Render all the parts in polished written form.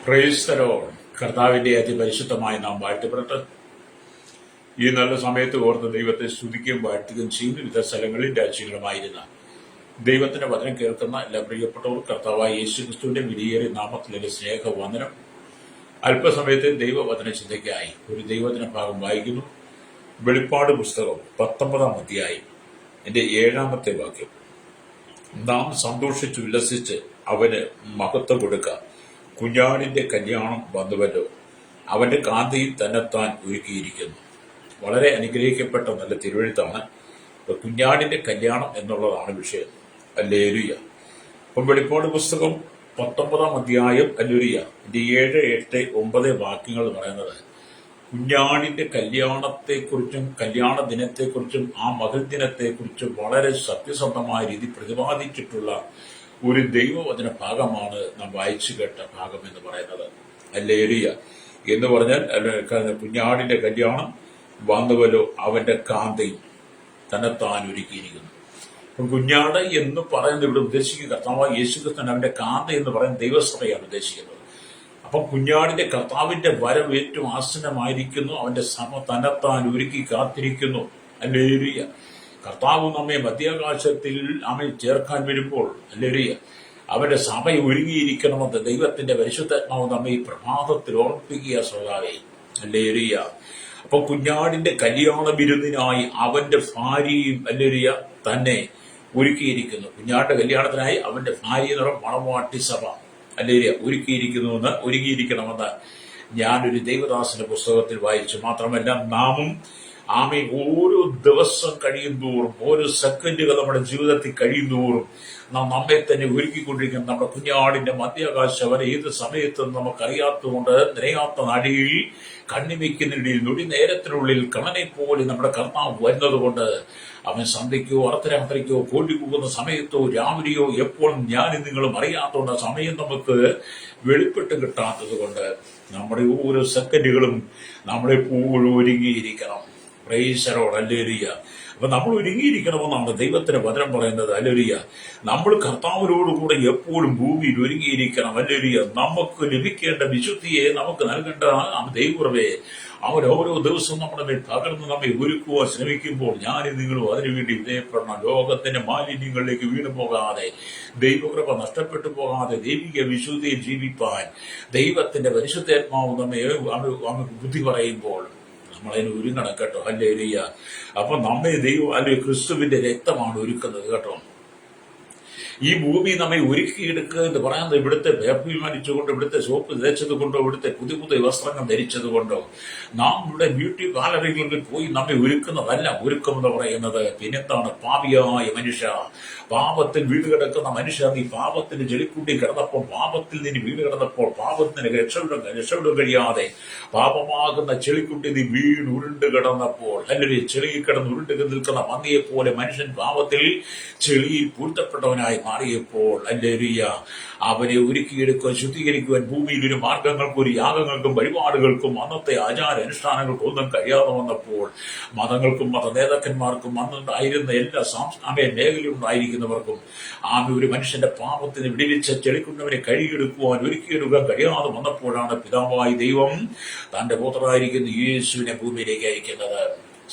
Price the Lord. കർത്താവിന്റെ അതിപരിശുദ്ധമായി നാം വാഴ്ത്തപ്പെടട്ടെ. ഈ നല്ല സമയത്ത് ഓർത്ത് ദൈവത്തെ സ്തുതിക്കുകയും വാഴ്ത്തുകയും ചെയ്യുന്ന വിവിധ സ്ഥലങ്ങളിൽ രാജ്യങ്ങളുമായിരുന്ന ദൈവത്തിന്റെ വചനം കേൾക്കുന്ന എല്ലാ പ്രിയപ്പെട്ടവർ കർത്താവായ യേശുക്രിസ്തുവിന്റെ വിലയേറിയ നാമത്തിലെ സ്നേഹവന്ദനം. അല്പസമയത്ത് ദൈവവചന ചിന്തയ്ക്കായി ഒരു ദൈവവചന ഭാഗം വായിക്കുന്നു. വെളിപ്പാട് പുസ്തകം 19-ാം അധ്യായം എന്റെ 7-ാമത്തെ വാക്യം. നാം സന്തോഷിച്ച് ഉല്ലസിച്ച് അവന് മഹത്വം കൊടുക്കുക. കുഞ്ഞാടിന്റെ കല്യാണം വന്നുവല്ലോ, അവന്റെ കാന്തയിൽ തന്നെത്താൻ ഒരുക്കിയിരിക്കുന്നു. വളരെ അനുഗ്രഹിക്കപ്പെട്ട നല്ല തിരുവെഴുത്താണ്. കുഞ്ഞാടിന്റെ കല്യാണം എന്നുള്ളതാണ് വിഷയം. ഹല്ലേലൂയ. അപ്പം വെളിപ്പാട് പുസ്തകം 19-ാം അധ്യായം ഹല്ലേലൂയ 7, 8, 9 വാക്യങ്ങൾ പറയുന്നത് കുഞ്ഞാടിന്റെ കല്യാണത്തെക്കുറിച്ചും കല്യാണ ദിനത്തെക്കുറിച്ചും ആ മകൾ ദിനത്തെക്കുറിച്ചും വളരെ സത്യസന്ധമായ രീതി പ്രതിപാദിച്ചിട്ടുള്ള ഒരു ദൈവവചന ഭാഗമാണ് നാം വായിച്ചു കേട്ട ഭാഗം എന്ന് പറയുന്നത്. ഹല്ലേലൂയ എന്ന് പറഞ്ഞാൽ കുഞ്ഞാടിന്റെ കല്യാണം വന്നുവല്ലോ, അവന്റെ കാന്തയും തന്നെത്താൻ ഒരുക്കിയിരിക്കുന്നു. കുഞ്ഞാട് എന്ന് പറയുന്നത് ഇവിടെ ഉദ്ദേശിക്കുക കർത്താവായ യേശുക്രിസ്തു, അവന്റെ കാന്ത എന്ന് പറയുന്ന ദൈവസഭയാണ് ഉദ്ദേശിക്കുന്നത്. അപ്പം കുഞ്ഞാടിന്റെ കർത്താവിന്റെ വരവ് ഏറ്റവും ആസന്നമായിരിക്കുന്നു. അവന്റെ സഭ തന്നെത്താൻ ഒരുക്കി കാത്തിരിക്കുന്നു. ഹല്ലേലൂയ. കർത്താവ് നമ്മെ മധ്യാകാശത്തിൽ നമ്മെ ചേർക്കാൻ വരുമ്പോൾ ഹല്ലേലൂയ അവന്റെ സഭ ഒരുങ്ങിയിരിക്കണമെന്ന് ദൈവത്തിന്റെ പരിശുദ്ധാത്മാവ് നമ്മെ ഈ പ്രഭാതത്തിൽ ഓർമ്മിപ്പിക്കുക സ്വഭാവേ. ഹല്ലേലൂയ. അപ്പൊ കുഞ്ഞാടിന്റെ കല്യാണ വിരുന്നിനായി അവന്റെ ഭാര്യയും ഹല്ലേലൂയ തന്നെ ഒരുക്കിയിരിക്കുന്നു. കുഞ്ഞാടിന്റെ കല്യാണത്തിനായി അവന്റെ ഭാര്യ എന്ന് പറഞ്ഞ മണവാട്ടി സഭ ഹല്ലേലൂയ ഒരുങ്ങിയിരിക്കണമെന്ന് ഞാനൊരു ദൈവദാസന്റെ പുസ്തകത്തിൽ വായിച്ചു. മാത്രമല്ല നാമും ആമേൻ ഓരോ ദിവസം കഴിയുന്തോറും, ഓരോ സെക്കൻഡുകൾ നമ്മുടെ ജീവിതത്തിൽ കഴിയുന്തോറും നാം നമ്മെ തന്നെ ഒരുക്കിക്കൊണ്ടിരിക്കുന്ന നമ്മുടെ കുഞ്ഞാടിന്റെ മധ്യാകാശം വരെ ഏത് സമയത്തും നമുക്കറിയാത്തതുകൊണ്ട് നിരയാത്ത നാഴികയിൽ കണ്ണിവയ്ക്കുന്നിടയിൽ നൊടി നേരത്തിനുള്ളിൽ കണനെ പോലെ നമ്മുടെ കർത്താവ് വരുന്നത് കൊണ്ട് അവൻ സന്ധ്യയ്ക്കോ അർദ്ധരാത്രിക്കോ കോഴി കൂകുന്ന സമയത്തോ രാവിലെയോ എപ്പോഴും ഞാനും നിങ്ങളും അറിയാത്തതുകൊണ്ട് സമയം നമുക്ക് വെളിപ്പെട്ട് കിട്ടാത്തത് കൊണ്ട് നമ്മുടെ ഓരോ സെക്കൻഡുകളും നമ്മളെപ്പോഴും ഒരുങ്ങിയിരിക്കണം. Praise the lord. ഹല്ലേലൂയ. അപ്പൊ നമ്മൾ ഒരുങ്ങിയിരിക്കണമെന്നാണ് ദൈവത്തിന്റെ വചനം പറയുന്നത്. ഹല്ലേലൂയ. നമ്മൾ കർത്താവിനോടുകൂടെ എപ്പോഴും ഭൂമിയിൽ ഒരുങ്ങിയിരിക്കണം. ഹല്ലേലൂയ. നമുക്ക് ലഭിക്കേണ്ട വിശുദ്ധിയെ നമുക്ക് നൽകേണ്ട ദൈവമേ അവൻ ഓരോ ദിവസവും നമ്മുടെ മേൽ പകർന്ന് നമ്മെ ഒരുക്കുവാൻ ശ്രമിക്കുമ്പോൾ ഞാനും നിങ്ങളും അതിനുവേണ്ടി വിധേയപ്പെടണം. ലോകത്തിന്റെ മാലിന്യങ്ങളിലേക്ക് വീണു പോകാതെ, ദൈവകൃപ നഷ്ടപ്പെട്ടു പോകാതെ ദൈവിക വിശുദ്ധിയിൽ ജീവിപ്പാൻ ദൈവത്തിന്റെ പരിശുദ്ധാത്മാവ് നമ്മെ ബുദ്ധി പറയുമ്പോൾ നമ്മളതിന് ഒരുങ്ങണം കേട്ടോ. ഹല്ലേലൂയ. അപ്പൊ നമ്മെ ദൈവം അല്ലെങ്കിൽ ക്രിസ്തുവിന്റെ രക്തമാണ് ഒരുക്കുന്നത് കേട്ടോ. ഈ ഭൂമി നമ്മെ ഒരുക്കിയെടുക്കുക എന്ന് പറയുന്നത് ഇവിടുത്തെ അഭിമാനിച്ചുകൊണ്ടോ, ഇവിടുത്തെ സോപ്പ് തേച്ചത് കൊണ്ടോ, ഇവിടുത്തെ പുതിയ പുതിയ വസ്ത്രങ്ങൾ ധരിച്ചത് കൊണ്ടോ, നാം ഇവിടെ ബ്യൂട്ടി പാർലറുകളിൽ പോയി നമ്മെ ഒരുക്കുന്നതല്ല. ഒരുക്കം എന്ന് പറയുന്നത് പിന്നെന്താണ്? പാപിയായ മനുഷ്യ, പാപത്തിൽ വീട് കിടക്കുന്ന മനുഷ്യ, നീ പാപത്തിന് ചെളിക്കൂട്ടി കിടന്നപ്പോൾ, പാപത്തിൽ നിന്ന് വീട് കിടന്നപ്പോൾ, പാപത്തിന് രക്ഷപ്പെടാൻ കഴിയാതെ പാപമാകുന്ന ചെളിക്കുട്ടി നീ വീട് ഉരുണ്ട് കിടന്നപ്പോൾ, അല്ലെങ്കിൽ ചെളിയിൽ കിടന്ന് ഉരുണ്ട് നിൽക്കുന്ന പന്നിയെ പോലെ മനുഷ്യൻ പാപത്തിൽ ചെളിയിൽ പൂഴ്ത്തപ്പെട്ടവനായി മാറിയപ്പോൾ ഹല്ലേലൂയ അവനെ ഒരുക്കിയെടുക്കുവാൻ ശുദ്ധീകരിക്കുവാൻ ഭൂമിയിൽ ഒരു മാർഗങ്ങൾക്കും ഒരു യാഗങ്ങൾക്കും വഴിപാടുകൾക്കും അന്നത്തെ ആചാര അനുഷ്ഠാനങ്ങൾക്കും ഒന്നും കഴിയാതെ വന്നപ്പോൾ മതങ്ങൾക്കും മത നേതാക്കന്മാർക്കും അന്നുണ്ടായിരുന്ന എല്ലാ മേഖലയുണ്ടായിരിക്കുന്നവർക്കും ഒരു മനുഷ്യന്റെ പാപത്തിന് വിടിവിച്ച ചെളിക്കുന്നവനെ കഴുകിയെടുക്കുവാൻ ഒരുക്കിയെടുക്കാൻ കഴിയാതെ വന്നപ്പോഴാണ് പിതാവായ ദൈവം തന്റെ പുത്രനായിരിക്കുന്ന യേശുവിനെ ഭൂമിയിലേക്ക് അയക്കുന്നത്.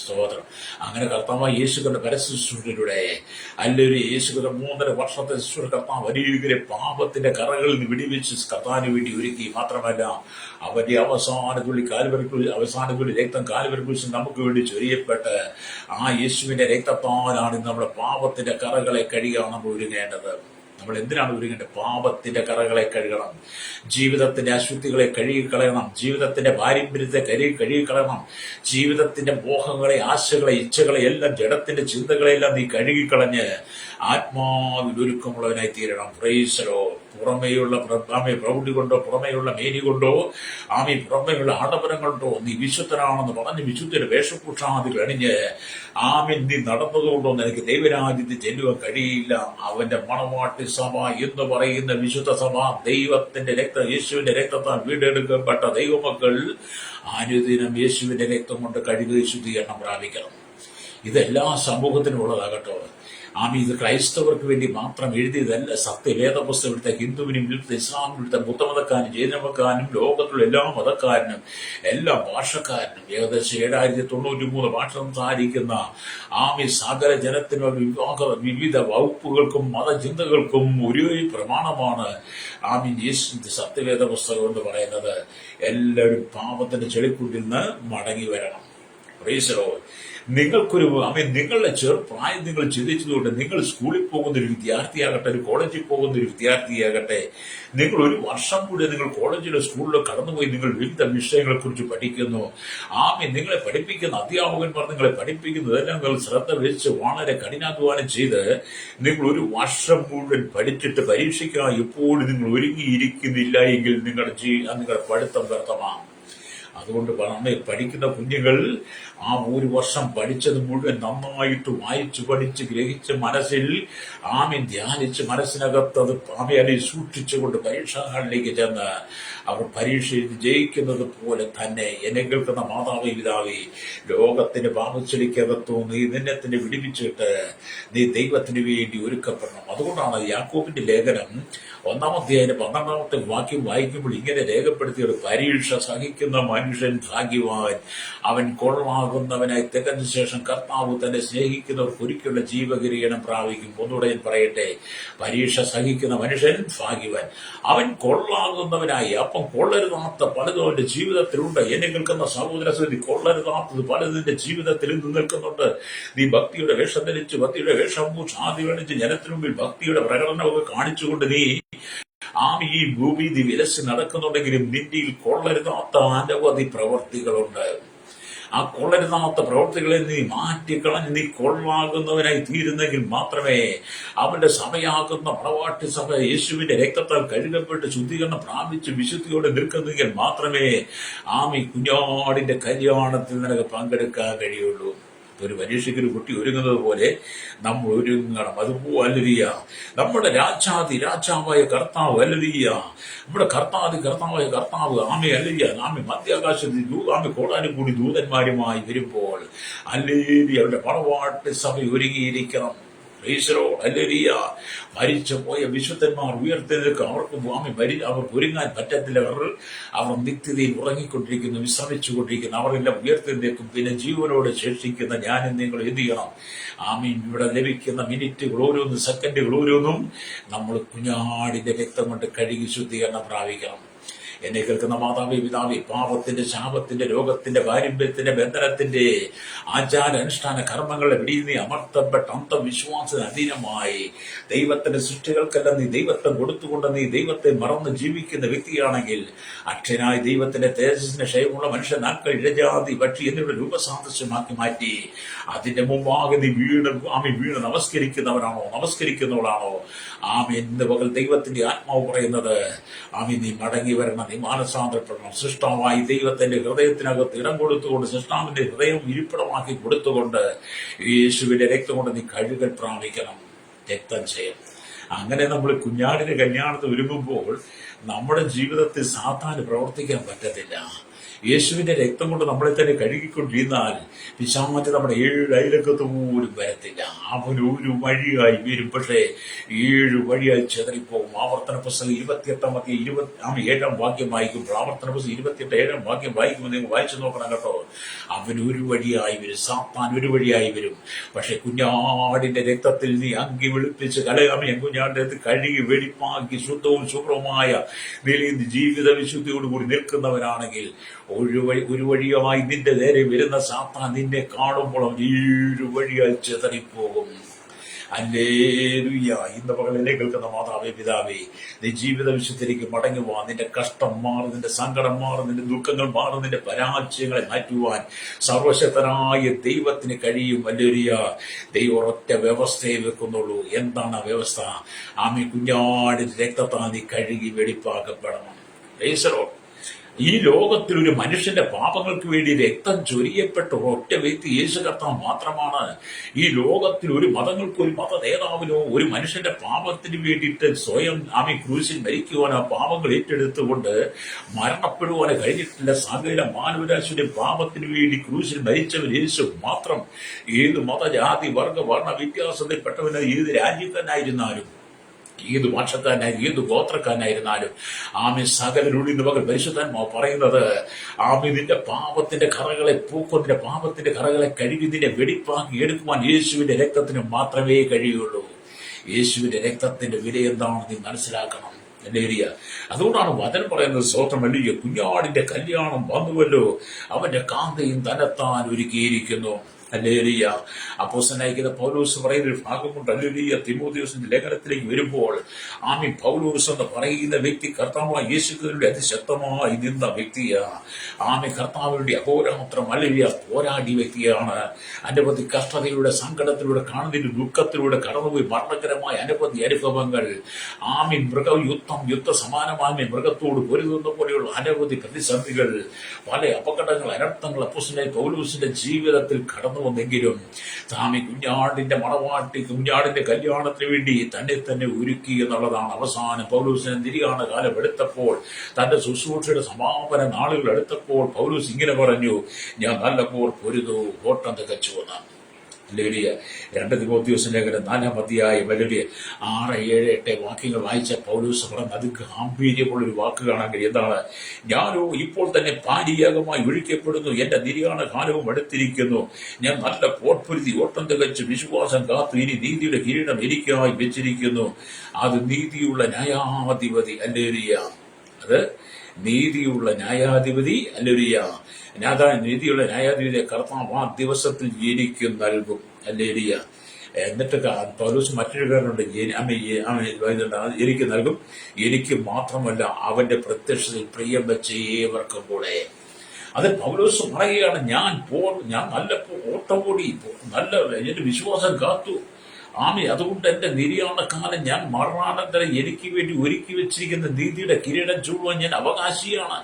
സ്തോത്രം. അങ്ങനെ കർത്താവ് യേശുക്കളുടെ പരശുശ്രൂഷയിലൂടെ അല്ലെങ്കിൽ യേശുക്കളുടെ 3.5 വർഷത്തെ ശുശ്രൂഷ കർത്താവ് വലിയ പാപത്തിന്റെ കറകളിൽ നിന്ന് വിടിവെച്ച് കർത്താവിന് വേണ്ടി ഒരുക്കി. മാത്രമല്ല അവന്റെ അവസാന തുള്ളി രക്തം കാൽവരി നമുക്ക് വേണ്ടി ചൊരിയപ്പെട്ട് ആ യേശുവിന്റെ രക്തത്താലാണ് നമ്മുടെ പാപത്തിന്റെ കറകളെ കഴുകാൻ നമ്മൾ ഒരുങ്ങേണ്ടത്. നമ്മൾ എന്തിനാണ് ഒരുങ്ങേണ്ടത്? പാപത്തിന്റെ കറകളെ കഴുകണം, ജീവിതത്തിന്റെ അശുദ്ധികളെ കഴുകിക്കളയണം, ജീവിതത്തിന്റെ പാരമ്പര്യത്തെ കഴുകിക്കളയണം, ജീവിതത്തിന്റെ മോഹങ്ങളെ, ആശകളെ, ഇച്ഛകളെ എല്ലാം, ജഡത്തിന്റെ ചിന്തകളെല്ലാം നീ കഴുകിക്കളഞ്ഞ് ആത്മാവിൽ ഒരുക്കമുള്ളവനായി തീരണം. Price the Lord. പുറമേയുള്ള പ്രൗഢി കൊണ്ടോ, പുറമേയുള്ള മേനി കൊണ്ടോ, പുറമേയുള്ള ആഡംബരങ്ങൾ കൊണ്ടോ നീ വിശുദ്ധനാണെന്ന് പറഞ്ഞ് വിശുദ്ധന്റെ വേഷഭൂഷാദികൾ അണിഞ്ഞ് നീ നടന്നതുകൊണ്ടോ നിനക്ക് ദൈവരാജ്യത്തിൽ ചെല്ലുവാൻ കഴിയില്ല. അവന്റെ മണവാട്ടി സഭ എന്ന് പറയുന്ന വിശുദ്ധ സഭ, ദൈവത്തിന്റെ യേശുവിന്റെ രക്തത്താൽ വീണ്ടെടുക്കപ്പെട്ട ദൈവമക്കൾ അനുദിനം യേശുവിന്റെ രക്തം കൊണ്ട് കഴുകി ശുദ്ധീകരണം പ്രാപിക്കണം. ഇതെല്ലാ സമൂഹത്തിനും ഉള്ളതാകട്ടോ. ആമി ഇത് ക്രൈസ്തവർക്ക് വേണ്ടി മാത്രം എഴുതിയതല്ല. സത്യവേദ പുസ്തകം എടുത്ത ഹിന്ദുവിനും എടുത്ത ഇസ്ലാമിനും എടുത്ത ബുദ്ധമതക്കാരനും ജൈനമതക്കാരനും ലോകത്തുള്ള എല്ലാ മതക്കാരനും എല്ലാ ഭാഷക്കാരനും ഏകദേശം 7093 ഭാഷ സംസാരിക്കുന്ന ആമി സകല ജനത്തിനുള്ള വിവിധ വകുപ്പുകൾക്കും മതചിന്തകൾക്കും ഒരേ പ്രമാണമാണ് ആമി സത്യവേദ പുസ്തകം എന്ന് പറയുന്നത്. എല്ലാവരും പാപത്തിന്റെ ചെളിക്കുണ്ടിൽ നിന്ന് മടങ്ങി വരണം. നിങ്ങൾക്കൊരു നിങ്ങളുടെ ചെറുപ്രായം നിങ്ങൾ ചിന്തിച്ചതുകൊണ്ട് നിങ്ങൾ സ്കൂളിൽ പോകുന്ന ഒരു വിദ്യാർത്ഥിയാകട്ടെ, ഒരു കോളേജിൽ പോകുന്ന ഒരു വിദ്യാർത്ഥിയാകട്ടെ, നിങ്ങൾ ഒരു വർഷം കൂടി നിങ്ങൾ കോളേജിലോ സ്കൂളിലോ കടന്നുപോയി നിങ്ങൾ വിവിധ വിഷയങ്ങളെ കുറിച്ച് പഠിക്കുന്നു. നിങ്ങളെ പഠിപ്പിക്കുന്ന അധ്യാപകന്മാർ നിങ്ങളെ പഠിപ്പിക്കുന്നതെല്ലാം നിങ്ങൾ ശ്രദ്ധ വെച്ച് വളരെ കഠിനാധ്വാനം ചെയ്ത് നിങ്ങൾ ഒരു വർഷം മുഴുവൻ പഠിച്ചിട്ട് പരീക്ഷയ്ക്കായി എപ്പോഴും നിങ്ങൾ ഒരുങ്ങിയിരിക്കുന്നില്ല എങ്കിൽ നിങ്ങളുടെ പഠിത്തം വ്യർത്ഥമാണ്. അതുകൊണ്ട് പഠിക്കുന്ന കുഞ്ഞുങ്ങൾ ഒരു വർഷം പഠിച്ചത് മുഴുവൻ നന്നായിട്ട് വായിച്ചു പഠിച്ച് ഗ്രഹിച്ച് മനസ്സിൽ ധ്യാനിച്ച് മനസ്സിനകത്തത് അല്ലെങ്കിൽ സൂക്ഷിച്ചുകൊണ്ട് പരീക്ഷാകളിലേക്ക് ചെന്ന് അവർ പരീക്ഷയിൽ ജയിക്കുന്നത് പോലെ തന്നെ എന്നെ കേൾക്കുന്ന മാതാവേ പിതാവേ, ലോകത്തിന്റെ പാപച്ചെളിക്കകത്തു നീ നിന്നെ വിടിവിച്ചിട്ട് നീ ദൈവത്തിന് വേണ്ടി ഒരുക്കപ്പെടണം. അതുകൊണ്ടാണ് യാക്കോബിന്റെ ലേഖനം 1-ാം അധ്യായം 12-ാമത്തെ വാക്യം വായിക്കുമ്പോൾ ഇങ്ങനെ രേഖപ്പെടുത്തിയത്: പരീക്ഷ സഹിക്കുന്ന മനുഷ്യൻ ഭാഗ്യവാൻ, അവൻ കൊള്ളാകുന്നവനായി തികഞ്ഞ ശേഷം കർത്താവ് തന്നെ സ്നേഹിക്കുന്നവർക്ക് ഒരിക്കലുള്ള ജീവകിരീടം പ്രാപിക്കും. ഒന്നുകൂടെ ഞാൻ പറയട്ടെ, പരീക്ഷ സഹിക്കുന്ന മനുഷ്യൻ ഭാഗ്യവാൻ, അവൻ കൊള്ളാകുന്നവനായി. അപ്പം കൊള്ളരുതാത്ത പലതും അവന്റെ ജീവിതത്തിലുണ്ട്. എന്നെ കേൾക്കുന്ന സഹോദര സഹോദരി, കൊള്ളരുതാത്തത് പലതിന്റെ ജീവിതത്തിൽ നിൽക്കുന്നുണ്ട്. നീ ഭക്തിയുടെ വേഷം ധരിച്ച് ഭക്തിയുടെ വേഷവും ഷാദി വേണിച്ച് ജനത്തിനു മുമ്പിൽ ഭക്തിയുടെ പ്രകടനമൊക്കെ കാണിച്ചുകൊണ്ട് നീ ഈ ഭൂമി വിലസ് നടക്കുന്നുണ്ടെങ്കിലും നിന്നിൽ കൊള്ളരുതാത്ത അനവധി പ്രവർത്തികളുണ്ട്. ആ കൊള്ളരുതാത്ത പ്രവർത്തികളെ നീ മാറ്റിക്കളഞ്ഞ് നീ കൊള്ളാകുന്നവനായി തീരുന്നെങ്കിൽ മാത്രമേ അവന്റെ സഭയാകുന്ന മണവാട്ടി സഭ യേശുവിന്റെ രക്തത്താൽ കഴുകപ്പെട്ട് ശുദ്ധീകരണം പ്രാപിച്ച് വിശുദ്ധിയോടെ നിൽക്കുന്നെങ്കിൽ മാത്രമേ കുഞ്ഞാടിന്റെ കല്യാണത്തിൽ നിനക്ക് പങ്കെടുക്കാൻ കഴിയുള്ളൂ. ഒരു പരീക്ഷയ്ക്ക് ഒരു കുട്ടി ഒരുങ്ങുന്നത് പോലെ നമ്മൾ ഒരുങ്ങണം. അതുപോലെ അല്ലലിയ നമ്മുടെ രാജാവായ കർത്താവ് അല്ലലിയ, നമ്മുടെ കർത്താവായ കർത്താവ് അല്ലലിയ മധ്യാകാശത്തിൽ കോടാനുകൂടി ദൂതന്മാരുമായി വരുമ്പോൾ അല്ലേലിയ അവരുടെ മണവാട്ടി സഭ ഒരുങ്ങിയിരിക്കണം. അല്ലലിയ മരിച്ചു പോയ വിശുദ്ധന്മാർ ഉയർത്തെഴുന്നേൽക്ക്. അവർക്ക് അവർ ഒരുങ്ങാൻ പറ്റത്തില്ല. അവർ നിത്യതയിൽ ഉറങ്ങിക്കൊണ്ടിരിക്കുന്നു, വിശ്രമിച്ചുകൊണ്ടിരിക്കുന്നു. അവരെല്ലാം ഉയർത്തെഴുന്നേൽക്കും. പിന്നെ ജീവനോട് ശേഷിക്കുന്ന ഞാനും നിങ്ങൾ എന്ത് ചെയ്യണം? ഇവിടെ ലഭിക്കുന്ന മിനിറ്റുകൾ ഓരോന്നും സെക്കൻഡുകൾ ഓരോന്നും നമ്മൾ കുഞ്ഞാടിന്റെ രക്തം കൊണ്ട് കഴുകി ശുദ്ധീകരണം പ്രാപിക്കണം. എന്നെ കേൾക്കുന്ന മാതാവേ പിതാവേ, പാപത്തിന്റെ ശാപത്തിന്റെ രോഗത്തിന്റെ പാരമ്പര്യത്തിന്റെ ബന്ധനത്തിന്റെ ആചാര അനുഷ്ഠാന കർമ്മങ്ങളുടെ പിടിയിൽ നീ അമർത്തപ്പെട്ട അന്ധവിശ്വാസത്തിന് അധീനമായി ദൈവത്തിന്റെ സൃഷ്ടികൾക്കെല്ലാം നീ ദൈവത്തെ കൊടുത്തുകൊണ്ട് നീ ദൈവത്തെ മറന്ന് ജീവിക്കുന്ന വ്യക്തിയാണെങ്കിൽ അക്ഷനായി ദൈവത്തിന്റെ തേജസ്സിന് ക്ഷയമുള്ള മനുഷ്യ നാക്കൾ ഇഴജാതി പക്ഷി എന്നിവരുടെ രൂപസാദൃശ്യമാക്കി മാറ്റി അതിന്റെ മുമ്പാകെ നീ വീണ് നമസ്കരിക്കുന്നവളാണോ? ഇന്ന് പകൽ ദൈവത്തിന്റെ ആത്മാവ് പറയുന്നത് നീ മടങ്ങി വരണം, നീ മാനസാന്തരപ്പെടണം. സൃഷ്ടാവായി ദൈവത്തിന്റെ ഹൃദയത്തിനകത്ത് ഇടം കൊടുത്തുകൊണ്ട് സൃഷ്ടാവിന്റെ ഹൃദയം ഇരിപ്പിടമാക്കി കൊടുത്തുകൊണ്ട് യേശുവിന്റെ രക്തം കൊണ്ട് നീ കഴുകൽ പ്രാപിക്കണം. രക്തം ചെയ്യണം. അങ്ങനെ നമ്മൾ കുഞ്ഞാടിന്റെ കല്യാണത്തിന് ഒരുങ്ങുമ്പോൾ നമ്മുടെ ജീവിതത്തിൽ സാധാരണ പ്രവർത്തിക്കാൻ പറ്റത്തില്ല. യേശുവിന്റെ രക്തം കൊണ്ട് നമ്മളെ തന്നെ കഴുകിക്കൊണ്ടിരുന്നാൽ പിശാച് നമ്മുടെ 7 അയലക്കത്ത് പോലും വരത്തില്ല. അവൻ ഒരു വഴിയായി വരും, പക്ഷേ 7 വഴിയായി ചെതറിപ്പോകും. ആവർത്തന പുസ്തകം 28-ാം വാക്യം വായിക്കുമ്പോൾ ആവർത്തന പുസ്തകം 28-7-ാം വാക്യം വായിക്കുമ്പോൾ നിങ്ങൾ വായിച്ചു നോക്കണം കേട്ടോ. അവൻ ഒരു വഴിയായി വരും, സാത്താൻ ഒരു വഴിയായി വരും. പക്ഷെ കുഞ്ഞാടിന്റെ രക്തത്തിൽ നീ അങ്കി വെളുപ്പിച്ച് കുഞ്ഞാടിന്റെ രക്തത്തിൽ കഴുകി വെടിപ്പാക്കി ശുദ്ധവും ശുഭ്രവുമായ നിലയിൽ ജീവിത വിശുദ്ധിയോടുകൂടി നിൽക്കുന്നവരാണെങ്കിൽ ഒരു വഴിയുമായി നിന്റെ നേരെ വരുന്ന സാത്താൻ നിന്നെ കാണുമ്പോൾ 7 വഴിയായി ചെതറിപ്പോകും. ഹല്ലേലൂയ. ഇന്ന് പകലിനെ കേൾക്കുന്ന മാതാവേ പിതാവേ, നീ ജീവിത വിശുദ്ധിയിലേക്ക് മടങ്ങി പോവാൻ, നിന്റെ കഷ്ടം മാറും, നിന്റെ സങ്കടം മാറും, നിന്റെ ദുഃഖങ്ങൾ മാറും, നിന്റെ പരാജയങ്ങളെ മാറ്റുവാൻ സർവശക്തനായ ദൈവത്തിന് കഴിയും. ഹല്ലേലൂയ. ദൈവം ഒറ്റ വ്യവസ്ഥയെ വെക്കുന്നുള്ളൂ. എന്താണ് ആ വ്യവസ്ഥ? കുഞ്ഞാടിന്റെ രക്തത്താൽ നീ കഴുകി വെടിപ്പാക്കപ്പെടണം. ഈ ലോകത്തിൽ ഒരു മനുഷ്യന്റെ പാപങ്ങൾക്ക് വേണ്ടി രക്തം ചൊരിയപ്പെട്ട ഒറ്റ വ്യക്തി യേശു കർത്താവ് മാത്രമാണ്. ഈ ലോകത്തിൽ ഒരു മതങ്ങൾക്ക്, ഒരു മത നേതാവിനോ ഒരു മനുഷ്യന്റെ പാപത്തിന് വേണ്ടിയിട്ട് സ്വയം ക്രൂശിൽ മരിക്കുവാനോ പാപങ്ങൾ ഏറ്റെടുത്തുകൊണ്ട് മരണപ്പെടുവാനോ കഴിഞ്ഞിട്ടില്ല. സകല മാനവരാശിയുടെ പാപത്തിന് വേണ്ടി ക്രൂശിൽ മരിച്ചവൻ യേശു മാത്രം. ഏത് മത, ജാതി, വർഗ, വർണ്ണ വ്യത്യാസത്തിൽപ്പെട്ടവന്, ഏത് രാജ്യക്കാരനായിരുന്നാലും, ഏത് ഭാഷക്കാരനായാലും, ഏത് ഗോത്രക്കാരനായിരുന്നാലും, സകലരുടെ മകൾ പരിശുദ്ധാത്മാവ് പറയുന്നത്, നിന്റെ പാപത്തിന്റെ കറകളെ പൂക്കും, നിന്റെ പാപത്തിന്റെ കറകളെ കഴുകി നിന്നെ വെടിപ്പാക്കി എടുക്കുവാൻ യേശുവിന്റെ രക്തത്തിന് മാത്രമേ കഴിയുള്ളൂ. യേശുവിന്റെ രക്തത്തിന്റെ വില എന്താണെന്ന് നീ മനസ്സിലാക്കണം. അതുകൊണ്ടാണ് വചനം പറയുന്നത്, സ്തോത്രം, വലിയ കുഞ്ഞാടിന്റെ കല്യാണം വന്നുവല്ലോ, അവന്റെ കാന്തയും തന്നെത്താൻ ഒരുക്കിയിരിക്കുന്നു. ഹല്ലേലൂയ. അപ്പോസ്തലനായ പൗലോസ് പറയുന്ന ഒരു ഭാഗമുണ്ട്. ഹല്ലേലൂയ. തിമോഥെയോസിന്റെ ലേഖനത്തിലേക്ക് വരുമ്പോൾ പൗലോസ് എന്ന് പറയുന്ന വ്യക്തി കർത്താവായ യേശുക്രിസ്തുവിന്റെ അതിശക്തമായി നിന്ന വ്യക്തിയാണ്. കർത്താവിന്റെ അഹോരാത്രം ഹല്ലേലൂയ പോരാടിയ വ്യക്തിയാണ്. അനവധി കഷ്ടതയിലൂടെ, സങ്കടത്തിലൂടെ, കാണുന്നതിന്റെ ദുഃഖത്തിലൂടെ കടന്നുപോയി മരണകരമായ അനവധി അനുഭവങ്ങൾ. യുദ്ധസമാനമായ മൃഗത്തോട് പൊരുതുന്ന പോലെയുള്ള അനവധി പ്രതിസന്ധികൾ, പല അപകടങ്ങൾ, അനർത്ഥങ്ങൾ അപ്പോസ്തലനായ പൗലോസിന്റെ ജീവിതത്തിൽ കടന്നു വന്നെങ്കിലും കുഞ്ഞാടിന്റെ മണവാട്ടി, കുഞ്ഞാടിന്റെ കല്യാണത്തിന് വേണ്ടി തന്നെ ഒരുക്കി എന്നുള്ളതാണ്. അവസാനം പൗലോസിന് നിര്യാണ കാലം എടുത്തപ്പോൾ, തന്റെ ശുശ്രൂഷയുടെ സമാപന നാളുകൾ എടുത്തപ്പോൾ പൗലോസ് ഇങ്ങനെ പറഞ്ഞു, ഞാൻ നല്ല പോർ പൊരുതു, ഓട്ടം തികച്ചു എന്നാണ്. 2 തിമോഥെയോസിന്റെ ലേഖനം 4-ാം അധ്യായം 6, 7, 8 വാക്യങ്ങൾ വായിച്ച പൗലോസ് പറഞ്ഞ അതിഗാംഭീര്യമുള്ളൊരു വാക്ക് കാണാൻ കഴിയും. എന്താണ്? ഞാനോ ഇപ്പോൾ തന്നെ പാനീയകമായി ഒഴിക്കപ്പെടുന്നു, എന്റെ നിര്യാണ കാലവും അടുത്തിരിക്കുന്നു. ഞാൻ നല്ല പോർപ്പൊരുതി ഓട്ടം തികച്ച് വിശ്വാസം കാത്തു, ഇനി നീതിയുടെ കിരീടം എനിക്കായി വെച്ചിരിക്കുന്നു. അത് നീതിയുള്ള ന്യായാധിപതി, ഹല്ലേലൂയ, അത് നീതിയുള്ള ന്യായാധിപതി, ഹല്ലേലൂയ, നീതിയുള്ള ന്യായാധിപതിയെ കർത്താവ് ആ ദിവസത്തിൽ എനിക്ക് നൽകും. ഹല്ലേലൂയ. എന്നിട്ട് പൗലോസ് മറ്റൊരു കാരണമുണ്ട്, എനിക്ക് നൽകും, എനിക്ക് മാത്രമല്ല അവന്റെ പ്രത്യക്ഷത്തിൽ പ്രിയം വെച്ച ഏവർക്കും കൂടെ. അത് പൗലോസ് പറയുകയാണ്, ഞാൻ നല്ല ഓട്ടം ഓടി, നല്ല എന്റെ വിശ്വാസം കാത്തു. അതുകൊണ്ട് എന്റെ നിര്യാണ കാലം ഞാൻ മരണാനന്തരം എനിക്ക് വേണ്ടി ഒരുക്കി വെച്ചിരിക്കുന്ന നീതിയുടെ കിരീടം ചൂടുവാൻ ഞാൻ അവകാശിയാണ്.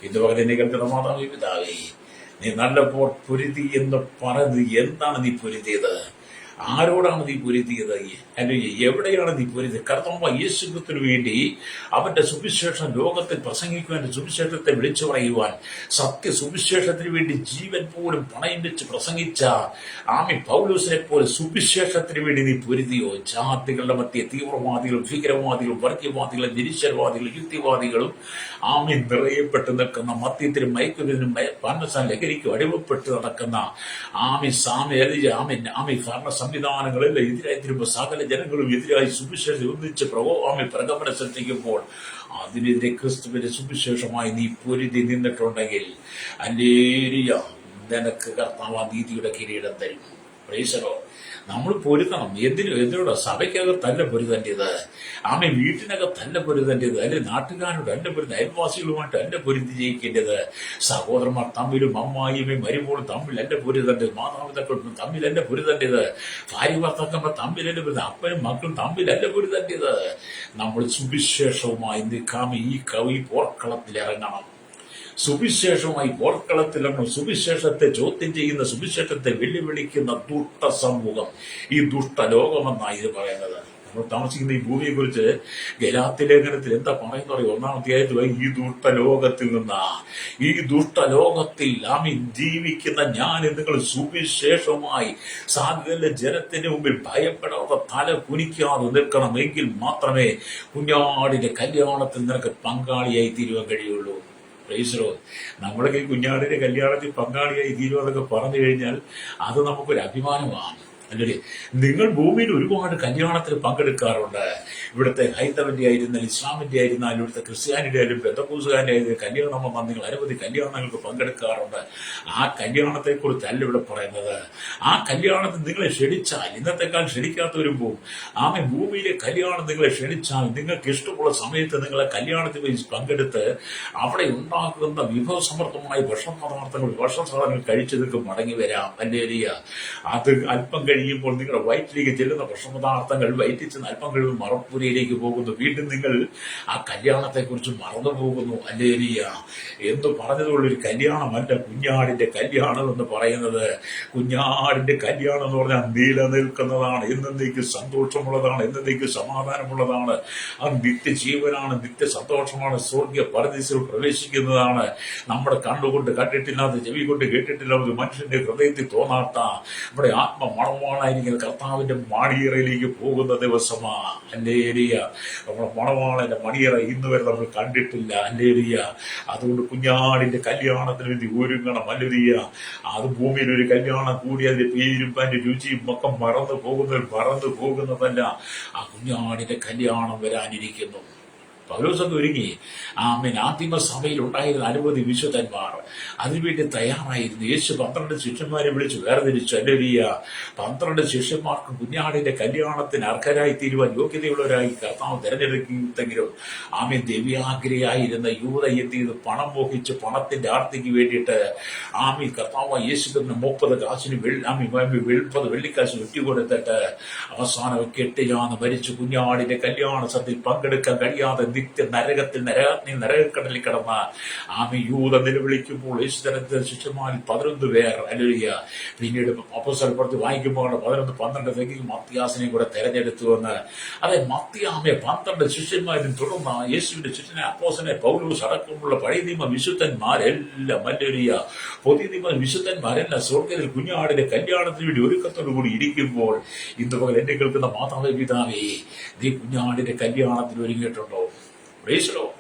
ഇത് പകരം കേൾക്കുന്ന മാതാവേ, പിതാവേ, നീ നല്ല പൊരുതി എന്ന് പറഞ്ഞത് എന്താണ്? നീ പൊരുതിയത് ആരോടാണ്? നീ പൊരുതിയത് അല്ലെങ്കിൽ എവിടെയാണ് നീ പൊരുതിയത്? കർത്താവായ യേശുക്രിസ്തുവിന് വേണ്ടി അവന്റെ സുവിശേഷം ലോകത്തിൽ പ്രസംഗിക്കുവാൻ, സുവിശേഷത്തെ വിളിച്ചു പറയുവാൻ, സത്യ സുവിശേഷത്തിന് വേണ്ടി ജീവൻ പോലും പണയം വെച്ച് പ്രസംഗിച്ച പൗലോസിനെ പോലെ സുവിശേഷത്തിന് വേണ്ടി നീ പൊരുതിയോ? ജാതികളുടെ മധ്യ തീവ്രവാദികളും, ഭീകരവാദികളും, വർഗീയവാദികളും, നിരീശ്വരവാദികളും, യുക്തിവാദികളും നിറയപ്പെട്ട് നിൽക്കുന്ന, മദ്യത്തിനും മയക്കുമരുന്നിനും ലഹരിക്കും അടിമപ്പെട്ട് നടക്കുന്ന ഭരണ സംവിധാനങ്ങളെല്ലാം എതിരായി തിരുമ്പോൾ സകല ജനങ്ങളും എതിരായി സുവിശേഷം ഒന്നിച്ച് പ്രകമ്പനം ശ്രദ്ധിക്കുമ്പോൾ അതിനെതിരെ ക്രിസ്തുവിന്റെ സുവിശേഷമായി നീ പൊരുതി നിന്നിട്ടുണ്ടെങ്കിൽ ഹല്ലേലൂയ, നിനക്ക് കർത്താവ് നീതിയുടെ കിരീടം തരും. Price the Lord. നമ്മൾ പൊരുത്തണം. എന്തിനോട്? സഭയ്ക്കകത്തല്ല പൊരുതേണ്ടത്, വീട്ടിനകത്തല്ല പൊരുതേണ്ടത്, അല്ലെ നാട്ടുകാരോടല്ല പൊരുത്, അയൽവാസികളുമായിട്ടല്ല പൊരുതി ജയിക്കേണ്ടത്, സഹോദരന്മാർ തമ്മിലും അമ്മായിയും മരുമോളും തമ്മിലല്ല പൊരുതേണ്ടത്, മാതാപിതാക്കളും തമ്മിലല്ല പൊരുതേണ്ടത്, ഭാര്യ ഭർത്താക്കന്മാർ തമ്മിലല്ല പൊരുത്, അപ്പനും മക്കളും തമ്മിലല്ല പൊരുതേണ്ടത്. നമ്മൾ സുവിശേഷവുമായി ഈ പോർക്കളത്തിൽ ഇറങ്ങണം. സുവിശേഷമായി പോർക്കളത്തിലാണ്. സുവിശേഷത്തെ ചോദ്യം ചെയ്യുന്ന, സുവിശേഷത്തെ വെല്ലുവിളിക്കുന്ന ദുഷ്ട സമൂഹം, ഈ ദുഷ്ടലോകമെന്നാണ് ഇത് പറയുന്നത്. നമ്മൾ താമസിക്കുന്ന ഈ ഭൂമിയെ കുറിച്ച് ഗലാത്യ ലേഖനത്തിൽ എന്താ പറയുന്നത്? 1-ാം അധ്യായത്തിൽ ഈ ദുഷ്ടലോകത്തിൽ നിന്നാ, ഈ ദുഷ്ടലോകത്തിൽ ജീവിക്കുന്ന ഞാൻ നിങ്ങൾ സുവിശേഷമായി സകല ജനത്തിന് മുമ്പിൽ ഭയപ്പെടാതെ തല കുനിക്കാതെ നിൽക്കണമെങ്കിൽ മാത്രമേ കുഞ്ഞാടിന്റെ കല്യാണത്തിൽ നിനക്ക് പങ്കാളിയായി തീരുവാൻ കഴിയുള്ളൂ. നമ്മളൊക്കെ കുഞ്ഞാടിന്റെ കല്യാണത്തിൽ പങ്കാളിയായി തീരുവാന്നൊക്കെ പറഞ്ഞു കഴിഞ്ഞാൽ അത് നമുക്കൊരു അഭിമാനമാണ്, അല്ലേ? നിങ്ങൾ ഭൂമിയിൽ ഒരുപാട് കല്യാണത്തിൽ പങ്കെടുക്കാറുണ്ട്. ഇവിടുത്തെ ഹൈന്ദവന്റെ ആയിരുന്നാലും, ഇസ്ലാമിന്റെ ആയിരുന്നാലും, ഇവിടുത്തെ ക്രിസ്ത്യാനിയുടെ ആയാലും, പെന്തക്കോസുകാരുടെ ആയാലും കല്യാണം വന്നാൽ നിങ്ങൾ അനവധി കല്യാണങ്ങൾക്ക് പങ്കെടുക്കാറുണ്ട്. ആ കല്യാണത്തെക്കുറിച്ചല്ല ഇവിടെ പറയുന്നത്. ആ കല്യാണത്തിൽ നിങ്ങളെ ക്ഷണിച്ചാൽ, ഇന്നത്തെക്കാൾ ക്ഷണിക്കാത്തവരും പോവും. ഭൂമിയിലെ കല്യാണം നിങ്ങളെ ക്ഷണിച്ചാൽ, നിങ്ങൾക്ക് ഇഷ്ടമുള്ള സമയത്ത് നിങ്ങളെ കല്യാണത്തിൽ പോയി പങ്കെടുത്ത് അവിടെ ഉണ്ടാക്കുന്ന വിഭവസമൃദ്ധമായ ഭക്ഷണ സാധനങ്ങൾ കഴിച്ചു നിങ്ങൾക്ക് മടങ്ങി വരാം. ഹല്ലേലൂയ. അത് അല്പം കഴിയുമ്പോൾ നിങ്ങളുടെ വയറ്റിലേക്ക് ചെല്ലുന്ന ഭക്ഷണപദാർത്ഥങ്ങൾ വയറ്റിൽ ചെന്ന് അല്പം കഴിവ് മറപ്പുരയിലേക്ക് പോകുന്നു. വീണ്ടും നിങ്ങൾ ആ കല്യാണത്തെക്കുറിച്ച് മറന്നു പോകുന്നു. ഹല്ലേലൂയ. എന്ന് പറഞ്ഞതുകൊണ്ടൊരു കല്യാണമല്ല കുഞ്ഞാടിന്റെ കല്യാണം എന്ന് പറയുന്നത്. കുഞ്ഞാടിന്റെ കല്യാണം എന്ന് പറഞ്ഞാൽ നിലനിൽക്കുന്നതാണ്, എന്നേക്ക് സന്തോഷമുള്ളതാണ്, എന്നേക്ക് സമാധാനമുള്ളതാണ്. അത് നിത്യജീവനാണ്, നിത്യ സന്തോഷമാണ്, സ്വർഗീയ പരദീസിൽ പ്രവേശിക്കുന്നതാണ്. നമ്മുടെ കണ്ണുകൊണ്ട് കണ്ടിട്ടില്ലാത്ത, ചെവി കൊണ്ട് കേട്ടിട്ടില്ലാത്ത, മനുഷ്യന്റെ ഹൃദയത്തിൽ തോന്നാത്ത, നമ്മുടെ ആത്മ മണവാളായിരിക്കുന്ന കർത്താവിന്റെ മണിയറയിലേക്ക് പോകുന്ന ദിവസമാ. ഹല്ലേലൂയ. നമ്മുടെ മണവാളന്റെ മണിയറ ഇന്ന് വരെ നമ്മൾ കണ്ടിട്ടില്ല. ഹല്ലേലൂയ. അതുകൊണ്ട് കുഞ്ഞാടിന്റെ കല്യാണത്തിന് വേണ്ടി ഒരുങ്ങണം. ഹല്ലേലൂയ. അത് ഭൂമിയിൽ ഒരു കല്യാണം കൂടി അതിന്റെ പേരും അതിന്റെ രുചിയും ഒക്കെ മറന്നു പോകുന്നതല്ല. ആ കുഞ്ഞാടിന്റെ കല്യാണം വരാനിരിക്കുന്നു. പൗലോസൊക്കെ ഒരുങ്ങി. ആദിമ സഭയിൽ ഉണ്ടായിരുന്ന അനവധി വിശുദ്ധന്മാർ അതിനുവേണ്ടി തയ്യാറായിരുന്നു. യേശു 12 ശിഷ്യന്മാരെ വിളിച്ച് വേർതിരിച്ചു. ഹല്ലേലൂയ. 12 ശിഷ്യന്മാർക്ക് കുഞ്ഞാടിന്റെ കല്യാണത്തിന് അർഹരായി തീരുവാൻ യോഗ്യതയുള്ളവരായി കർത്താവ് തെരഞ്ഞെടുത്തെങ്കിലും ദിവ്യാഗ്രയായിരുന്ന യൂദ എത്തിയത് പണം മോഹിച്ച് പണത്തിന്റെ ആർത്തിക്ക് വേണ്ടിയിട്ട് കർത്താവ് യേശുവിന് 30 കാശിന് 40 വെള്ളിക്കാശ് വെട്ടിക്കൊടുത്തിട്ട് അവസാനം കെട്ടിലാന്ന് മരിച്ചു. കുഞ്ഞാടിന്റെ കല്യാണ സദ്യയിൽ പങ്കെടുക്കാൻ കഴിയാതെ നിത്യ നരകക്കടലിൽ കിടന്ന യൂദ നിലവിളിക്കുമ്പോൾ യേശുദനത്തെ ശിഷ്യന്മാരിൽ 11 പേർ. ഹല്ലേലൂയ. പിന്നീട് അപ്പോസ്തലപ്രവൃത്തി വായിക്കുമ്പോൾ 11-12 മത്തിയാസിനെയും കൂടെ തെരഞ്ഞെടുത്തുവെന്ന്. അതെ, മത്തിയാമെ 12 ശിഷ്യന്മാരും തുടർന്ന് യേശുവിന്റെ ശിഷ്യനെ അപ്പോസ്തലനെ പൗലോസ് അടക്കമുള്ള പഴയ നിയമ വിശുദ്ധന്മാരെല്ലാം, ഹല്ലേലൂയ, പുതിയ നിയമ വിശുദ്ധന്മാരെല്ലാം സ്വർഗ്ഗത്തിൽ കുഞ്ഞാടിന്റെ കല്യാണത്തിന് വേണ്ടി ഒരുക്കത്തോടു കൂടി ഇരിക്കുമ്പോൾ ഇന്ന് പകൽ എന്നെ കേൾക്കുന്ന മാതാവേ, പിതാവേ, നീ കുഞ്ഞാടിന്റെ കല്യാണത്തിന് ഒരുങ്ങിയിട്ടുണ്ടോ? Praise Lord.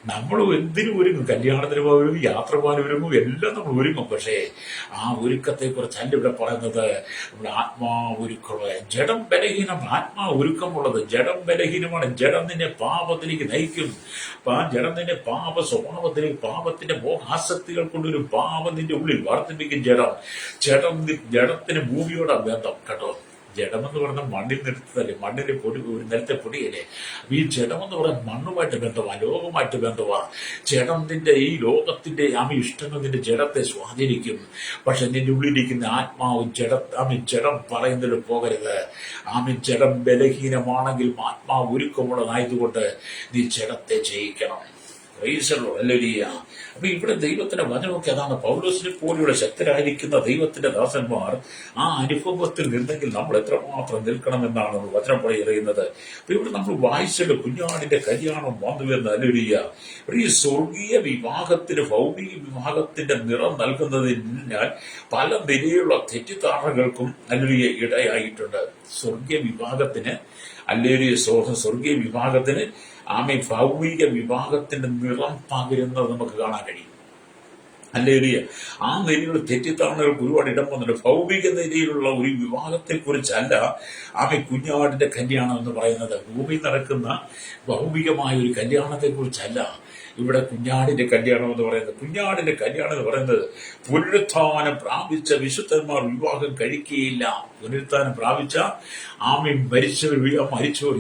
നമ്മൾ എന്തിനും ഒരുങ്ങും, കല്യാണത്തിന് ഒരുങ്ങും, യാത്ര പോകാൻ ഒരുങ്ങും, എല്ലാം നമ്മൾ ഒരുങ്ങും. പക്ഷേ ആ ഒരുക്കത്തെ കുറിച്ചല്ല ഇവിടെ പറയുന്നത്. നമ്മുടെ ആത്മാവൊരുക്കമുള്ളത്. ജഡം ബലഹീനം, ആത്മാ ഒരുക്കമുള്ളത്. ജഡം ബലഹീനമാണ്. ജഡം നിന്നെ പാപത്തിലേക്ക് നയിക്കും. ജഡം നിന്നെ പാപ സ്വഭാവത്തിലേക്ക്, പാപത്തിന്റെ മോഹാസക്തികൾ കൊണ്ടൊരു പാപം നിന്റെ ഉള്ളിൽ വർദ്ധിപ്പിക്കും. ജഡത്തിന് ഭൂമിയോടാ ബന്ധം കേട്ടോ. ജഡമെന്ന് പറയുന്നത് മണ്ണിൽ നിർത്തതല്ലേ, മണ്ണിലെ പൊടി, ഒരു നിലത്തെ പൊടിയല്ലേ. ഈ ജഡമെന്ന് പറയുന്നത് മണ്ണുമായിട്ട് ബന്ധമാണ്, ലോകമായിട്ട് ബന്ധമാണ്. ജഡം നിന്റെ ഈ ലോകത്തിന്റെ ഇഷ്ടങ്ങൾ നിന്റെ ജഡത്തെ സ്വാധീനിക്കും. പക്ഷെ നിന്റെ ഉള്ളിലിരിക്കുന്ന ആത്മാവ് ജഡം പറയുന്നതിൽ പോകരുത്. ജഡം ബലഹീനമാണെങ്കിൽ ആത്മാവ് ഒരുക്കമുള്ളതായതുകൊണ്ട് നീ ജഡത്തെ ജയിക്കണം. ഹല്ലേലൂയ. അപ്പൊ ഇവിടെ ദൈവത്തിന്റെ വചനമൊക്കെ അതാണ്. പൗലോസിനെ പോലെയുള്ള ശക്തരായിരിക്കുന്ന ദൈവത്തിന്റെ ദാസന്മാർ ആ അനുഭവത്തിൽ നിന്നെങ്കിൽ നമ്മൾ എത്രമാത്രം നിൽക്കണമെന്നാണ് വചനം പറയുന്നത്. അപ്പൊ ഇവിടെ നമ്മൾ വായിച്ചത് കുഞ്ഞാടിന്റെ കല്യാണം വന്നുവെന്ന്. ഹല്ലേലൂയ. ഈ സ്വർഗീയ വിവാഹത്തിന് ഭൗമിക വിവാഹത്തിന്റെ നിറം നൽകുന്നതിനാൽ പല നിലയിലുള്ള തെറ്റിദ്ധാരണകൾക്കും ഹല്ലേലൂയ ഇടയായിട്ടുണ്ട്. സ്വർഗീയ വിവാഹത്തിന് സ്വർഗീയ വിവാഹത്തിന് ഭൗമിക വിവാഹത്തിന്റെ നിറം പകരുന്നത് നമുക്ക് കാണാൻ കഴിയും. ഹല്ലേലൂയ. ആ നിലയിലുള്ള തെറ്റിദ്ധാരണകൾക്ക് ഒരുപാട് ഇടം വന്നിട്ടുണ്ട്. ഭൗമിക നിലയിലുള്ള ഒരു വിവാഹത്തെ കുറിച്ചല്ല കുഞ്ഞാടിന്റെ കല്യാണം എന്ന് പറയുന്നത്. ഭൂമിയിൽ നടക്കുന്ന ഭൗമികമായ ഒരു കല്യാണത്തെ കുറിച്ചല്ല ഇവിടെ കുഞ്ഞാടിന്റെ കല്യാണം എന്ന് പറയുന്നത്. കുഞ്ഞാടിന്റെ കല്യാണം എന്ന് പറയുന്നത് പുനരുത്ഥാനം പ്രാപിച്ച വിശുദ്ധന്മാർ വിവാഹം കഴിക്കുകയില്ല. പുനരുത്ഥാനം പ്രാപിച്ച മരിച്ചവർ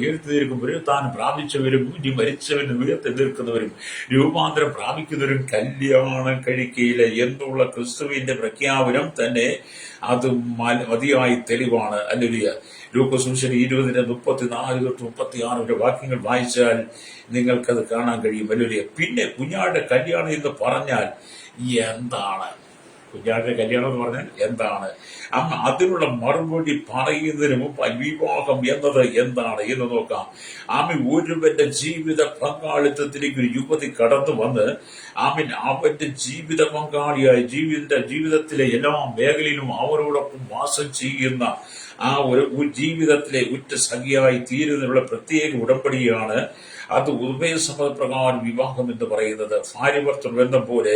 ഉയർത്തിനിൽക്കും. പുനരുത്ഥാനം പ്രാപിച്ചവരും ഇനി മരിച്ചവരും ഉയർത്തിനിൽക്കുന്നവരും രൂപാന്തരം പ്രാപിക്കുന്നവരും കല്യാണം കഴിക്കുകയില്ല എന്നുള്ള ക്രിസ്തുവിന്റെ പ്രഖ്യാപനം തന്നെ അത് മതിയായി തെളിവാണ്. ഹല്ലേലൂയ. ലൂക്കോസ് സുവിശേഷം 20:34-36 വാക്യങ്ങൾ വായിച്ചാൽ നിങ്ങൾക്കത് കാണാൻ കഴിയും. ഹല്ലേലൂയ. പിന്നെ കുഞ്ഞാടിന്റെ കല്യാണം എന്ന് പറഞ്ഞാൽ എന്താണ്? കുഞ്ഞാടിന്റെ കല്യാണം എന്ന് പറഞ്ഞാൽ എന്താണ്? അതിനുള്ള മറുപടി പറയുന്നതിന് മുമ്പ് വിവാഹം എന്നത് എന്താണ് എന്ന് നോക്കാം. ഒരുവന്റെ ജീവിത പങ്കാളിത്തത്തിലേക്ക് ഒരു യുവതി കടന്നു വന്ന് അവന്റെ ജീവിത പങ്കാളിയായി ജീവിതത്തിലെ എല്ലാ മേഖലയിലും അവരോടൊപ്പം വാസം ചെയ്യുന്ന ഒരു ജീവിതത്തിലെ ഉറ്റ സഖിയായി തീരുന്നതിനുള്ള പ്രത്യേക ഉടമ്പടിയാണ് അത് ഉഭയസമ്മതപ്രകാരം വിവാഹം എന്ന് പറയുന്നത്. ഭാര്യഭർത്തൃ ബന്ധം പോലെ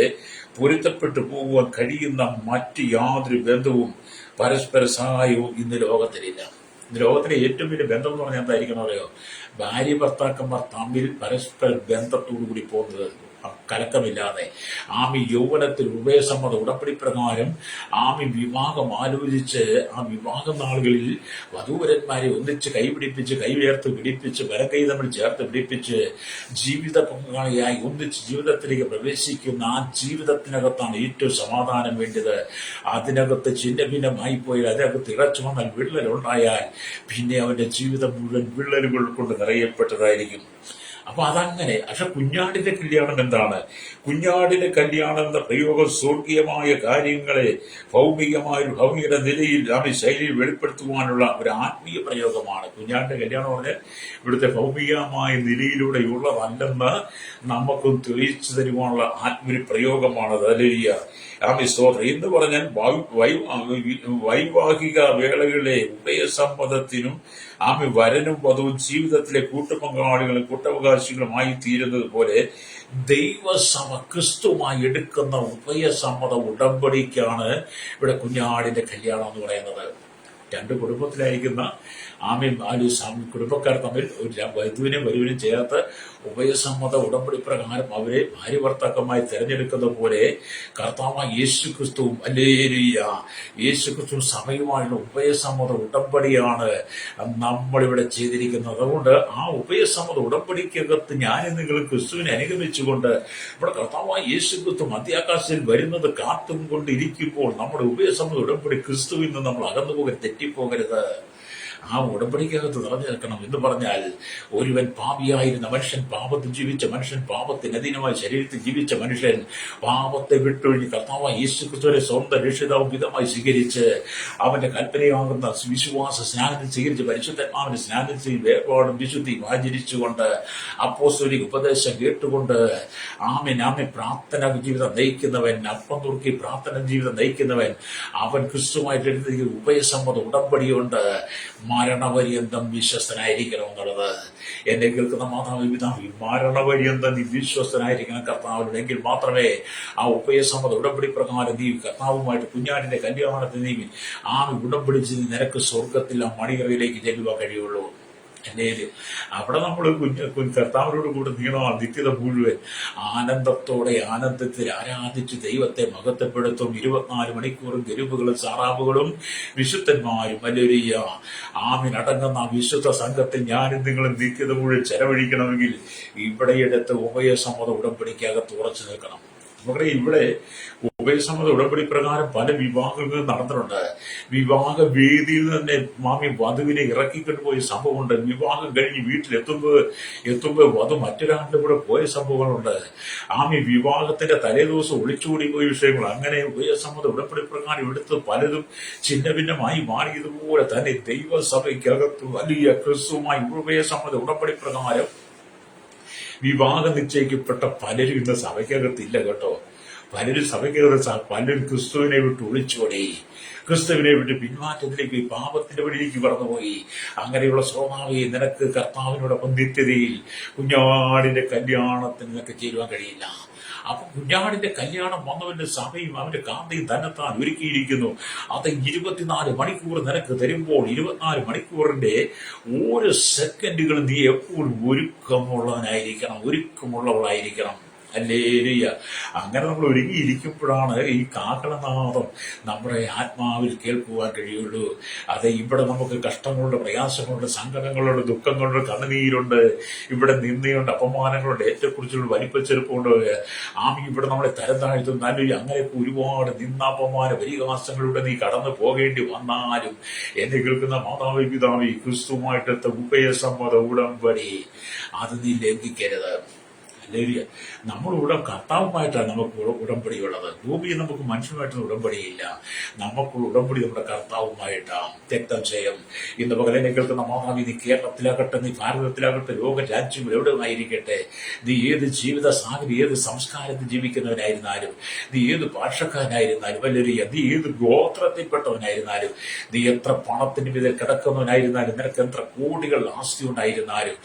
പൊരുത്തപ്പെട്ടു പോകുവാൻ കഴിയുന്ന മറ്റ് യാതൊരു ബന്ധവും പരസ്പര സഹായവും ഇന്ന് ലോകത്തിലില്ല. ഇന്ന് ലോകത്തിലെ ഏറ്റവും വലിയ ബന്ധം എന്ന് പറഞ്ഞാൽ എന്തായിരിക്കണം അറിയോ? ഭാര്യ ഭർത്താക്കന്മാർ തമ്മിൽ പരസ്പര ബന്ധത്തോടു കൂടി പോകുന്നത്. കലക്കമില്ലാതെ യൗവനത്തിൽ ഉഭയസമ്മത ഉടമ്പടി പ്രകാരം വിവാഹം ആലോചിച്ച് ആ വിവാഹ നാളുകളിൽ വധൂവരന്മാരെ ഒന്നിച്ച് കൈപിടിപ്പിച്ച് കൈവേർത്ത് പിടിപ്പിച്ച് വലക്കൈ തമ്മിൽ ചേർത്ത് പിടിപ്പിച്ച് ജീവിത പങ്കാളിയായി ഒന്നിച്ച് ജീവിതത്തിലേക്ക് പ്രവേശിക്കുന്ന ആ ജീവിതത്തിനകത്താണ് ഏറ്റവും സമാധാനം വേണ്ടത്. അതിനകത്ത് ചിന്ന ഭിന്നമായി പോയാൽ, അതിനകത്ത് ഇറച്ചു വന്നാൽ, വിള്ളലുണ്ടായാൽ പിന്നെ അവന്റെ ജീവിതം മുഴുവൻ വിള്ളലുകൾ കൊണ്ട് നിറയപ്പെട്ടതായിരിക്കും. അപ്പൊ അതങ്ങനെ. പക്ഷെ കുഞ്ഞാടിന്റെ കല്യാണം എന്താണ്? കുഞ്ഞാടിന്റെ കല്യാണം എന്ന പ്രയോഗം സ്വർഗീയമായ കാര്യങ്ങളെ ഭൗമിക നിലയിൽ ശൈലിയിൽ വെളിപ്പെടുത്തുവാനുള്ള ഒരു ആത്മീയ പ്രയോഗമാണ്. കുഞ്ഞാടിന്റെ കല്യാണം പറഞ്ഞാൽ ഇവിടുത്തെ ഭൗമികമായ നിലയിലൂടെയുള്ളതല്ലെന്ന് നമുക്കും തെളിയിച്ചു തരുവാനുള്ള ആത്മീയ പ്രയോഗമാണത്. സ്തോത്രം എന്ന് പറഞ്ഞാൽ വൈവാഹിക വേളകളിലെ ഉഭയസമ്മതത്തിനും വരനും വധുവും ജീവിതത്തിലെ കൂട്ടുപങ്കാളികളും കൂട്ടവകാശികളുമായി തീരുന്നത് പോലെ ദൈവസഭ ക്രിസ്തുവുമായി എടുക്കുന്ന ഉഭയസമ്മത ഉടമ്പടിക്കാണ് ഇവിടെ കുഞ്ഞാടിന്റെ കല്യാണം എന്ന് പറയുന്നത്. രണ്ട് കുടുംബത്തിലായിരിക്കുന്ന കുടുംബക്കാർ തമ്മിൽ ഒരു വധുവിനും വരുവിനും ചേർത്ത് ഉഭയസമ്മത ഉടമ്പടി പ്രകാരം അവരെ ഭാര്യ ഭർത്താക്കന്മാരി തിരഞ്ഞെടുക്കുന്ന പോലെ കർത്താവായ യേശുക്രിസ്തുവും യേശുക്രിസ്തുവും സഭയുമായുള്ള ഉഭയസമ്മത ഉടമ്പടിയാണ് നമ്മളിവിടെ ചെയ്തിരിക്കുന്നത്. അതുകൊണ്ട് ആ ഉഭയസമ്മത ഉടമ്പടിക്കകത്ത് ഞാനും നിങ്ങൾ ക്രിസ്തുവിനെ അനുഗമിച്ചുകൊണ്ട് ഇവിടെ കർത്താവായ യേശുക്രിസ്തു മധ്യാകാശത്തിൽ വരുന്നത് കാത്തും കൊണ്ടിരിക്കുമ്പോൾ നമ്മുടെ ഉഭയസമ്മത ഉടമ്പടി ക്രിസ്തുവിൽ നിന്ന് നമ്മൾ അകന്നു പോകരുത്, തെറ്റിപ്പോകരുത്. ആ ഉടമ്പടിക്കകത്ത് നിറഞ്ഞു നിൽക്കണം എന്ന് പറഞ്ഞാൽ ഒരുവൻ പാപിയായിരുന്ന മനുഷ്യൻ, പാപത്തിൽ ജീവിച്ച മനുഷ്യൻ, പാപത്തിന് അധീനമായ ശരീരത്തിൽ ജീവിച്ച മനുഷ്യൻ പാപത്തെ വിട്ടൊഴിഞ്ഞ് കർത്താവായ യേശുക്രിസ്തുവിനെ സ്വന്തം രക്ഷിതാവും പിതാവായി സ്വീകരിച്ച് അവന്റെ കൽപ്പനയാകുന്ന വിശ്വാസ സ്നാനം സ്വീകരിച്ച് പരിശുദ്ധാത്മാവിന്റെ സ്നാനം ചെയ്ത് വേർപാടും വിശുദ്ധിയും ആചരിച്ചുകൊണ്ട് അപ്പോസ്തലിക ഉപദേശം കേട്ടുകൊണ്ട് പ്രാർത്ഥന ജീവിതം നയിക്കുന്നവൻ, അപ്പം തുറക്കി പ്രാർത്ഥന ജീവിതം നയിക്കുന്നവൻ, അവൻ ക്രിസ്തുവായിട്ട് എടുത്ത ഉഭയസമ്മത ഉടമ്പടിയുണ്ട്. മരണപര്യന്തം വിശ്വസ്തനായിരിക്കണം എന്നുള്ളത്. എന്നെ കേൾക്കുന്ന മാതാവ് പിതാവ് മരണപര്യന്തം നീ വിശ്വസ്തനായിരിക്കണം കർത്താവിനെങ്കിൽ മാത്രമേ ആ ഉഭയസമ്മത ഉടമ്പടി പ്രകാരം നീ കർത്താവുമായിട്ട് കുഞ്ഞാടിന്റെ കല്യാണത്തിന് നീ ഉടമ്പടി ചെയ്ത് നിനക്ക് സ്വർഗത്തിൽ ആ മണിയറയിലേക്ക് ചെല്ലുവാൻ കഴിയുള്ളൂ. അവിടെ നമ്മൾ കർത്താവിനോട് കൂടെ നീളോ നിത്യത മുഴുവൻ ആനന്ദത്തിൽ ആരാധിച്ച് ദൈവത്തെ മഹത്വപ്പെടുത്തും. 24 മണിക്കൂറും ഗരുവുകളും സാറാബുകളും വിശുദ്ധന്മാരും അടങ്ങുന്ന വിശുദ്ധ സംഘത്തിൽ ഞാനും നിങ്ങളും നിത്യത മുഴുവൻ ചെലവഴിക്കണമെങ്കിൽ ഇവിടെയെടുത്ത് ഉഭയസമ്മത ഉടമ്പടിക്കകത്ത് ഉറച്ചു നിൽക്കണം. നമ്മുടെ ഇവിടെ ഉഭയസമ്മത ഉടമ്പടി പ്രകാരം പല വിവാഹങ്ങൾ നടന്നിട്ടുണ്ട്. വിവാഹ വേദിയിൽ തന്നെ വധുവിനെ ഇറക്കിക്കൊണ്ട് പോയ സംഭവമുണ്ട്. വിവാഹം കഴിഞ്ഞ് വീട്ടിലെത്തുമ്പോൾ വധു മറ്റൊരാളുടെ കൂടെ പോയ സംഭവങ്ങളുണ്ട്. വിവാഹത്തിന്റെ തലേദിവസം ഒളിച്ചുകൂടി പോയ വിഷയങ്ങൾ. അങ്ങനെ ഉഭയസമ്മത ഉടമ്പടി പ്രകാരം എടുത്ത് പലതും ഛിന്ന ഭിന്നമായി മാറിയതുപോലെ തന്നെ ദൈവസഭയ്ക്കകത്ത് വലിയ ക്രിസ്തുവുമായി ഉഭയസമ്മത ഉടമ്പടി പ്രകാരം വിവാഹം നിശ്ചയിക്കപ്പെട്ട പലരും ഇന്ന് സഭയ്ക്കകത്തില്ല കേട്ടോ. പലരും ക്രിസ്തുവിനെ വിട്ട് ഒളിച്ചോടി, ക്രിസ്തുവിനെ വിട്ട് പിന്മാറ്റത്തിലേക്ക് പാപത്തിന്റെ വഴിയിലേക്ക് കടന്നുപോയി. അങ്ങനെയുള്ള സ്വഭാവി നിനക്ക് കർത്താവിനോടൊപ്പം നിത്യതയിൽ കുഞ്ഞാടിന്റെ കല്യാണത്തിന് നിനക്ക് ചേരുവാൻ കഴിയില്ല. അപ്പൊ കുഞ്ഞാടിന്റെ കല്യാണം വന്നവന്റെ സഭയും അവന്റെ കാന്തയും തന്നെത്താൻ ഒരുക്കിയിരിക്കുന്നു. അത് 24 മണിക്കൂർ നിനക്ക് തരുമ്പോൾ 24 മണിക്കൂറിന്റെ ഓരോ സെക്കൻഡുകളും നീ എപ്പോഴും ഒരുക്കമുള്ളവളായിരിക്കണം. ഹല്ലേലൂയ. അങ്ങനെ നമ്മൾ ഒരുങ്ങിയിരിക്കുമ്പോഴാണ് ഈ കാഹളനാദം നമ്മുടെ ആത്മാവിൽ കേൾക്കുവാൻ കഴിയുള്ളൂ. ഇവിടെ നമുക്ക് കഷ്ടങ്ങളുണ്ട്, പ്രയാസങ്ങളുണ്ട്, സങ്കടങ്ങളുണ്ട്, ദുഃഖങ്ങളുണ്ട്, കണ്ണുനീരുണ്ട്, ഇവിടെ നിന്ദയുണ്ട്, അപമാനങ്ങളുണ്ട്, ഏറ്റക്കുറിച്ചുള്ള വലിപ്പച്ചെറുപ്പുണ്ട്. ഇവിടെ നമ്മളെ തരം താഴ്ത്തും. അങ്ങനെ ഒരുപാട് നിന്നാപമാന പരിഹാസങ്ങളിലൂടെ നീ കടന്നു പോകേണ്ടി വന്നാലും എന്നെ കേൾക്കുന്ന മാതാവി പിതാവി ക്രിസ്തുവുമായിട്ടെത്ത ഉഭയസമ്മത ഉടമ്പടി അത് നീ ലംഘിക്കരുത്. നമ്മളിവിടെ കർത്താവുമായിട്ടാണ് നമുക്ക് ഉടമ്പടിയുള്ളത്. ഭൂമിയിൽ നമുക്ക് മനുഷ്യനുമായിട്ടൊന്നും ഉടമ്പടിയില്ല. നമുക്കുള്ള ഉടമ്പടി നമ്മുടെ കർത്താവുമായിട്ടാണ്. രക്തം ചെയ്യും. ഇന്ന് പകലിനെ കേൾക്കുന്ന മാതാവി, നീ കേരളത്തിലാകട്ടെ, നീ ഭാരതത്തിലാകട്ടെ, ലോക രാജ്യങ്ങൾ എവിടെയായിരിക്കട്ടെ, നീ ഏത് ജീവിത സാഹചര്യം, ഏത് സംസ്കാരത്തിൽ ജീവിക്കുന്നവനായിരുന്നാലും, നീ ഏത് ഭാഷക്കാരനായിരുന്നാലും, നീ ഏത് ഗോത്രത്തിൽപ്പെട്ടവനായിരുന്നാലും, നീ എത്ര പണത്തിന് വിധ കിടക്കുന്നവനായിരുന്നാലും, നിനക്ക് എത്ര കോടികൾ ആസ്തി ഉണ്ടായിരുന്നാലും,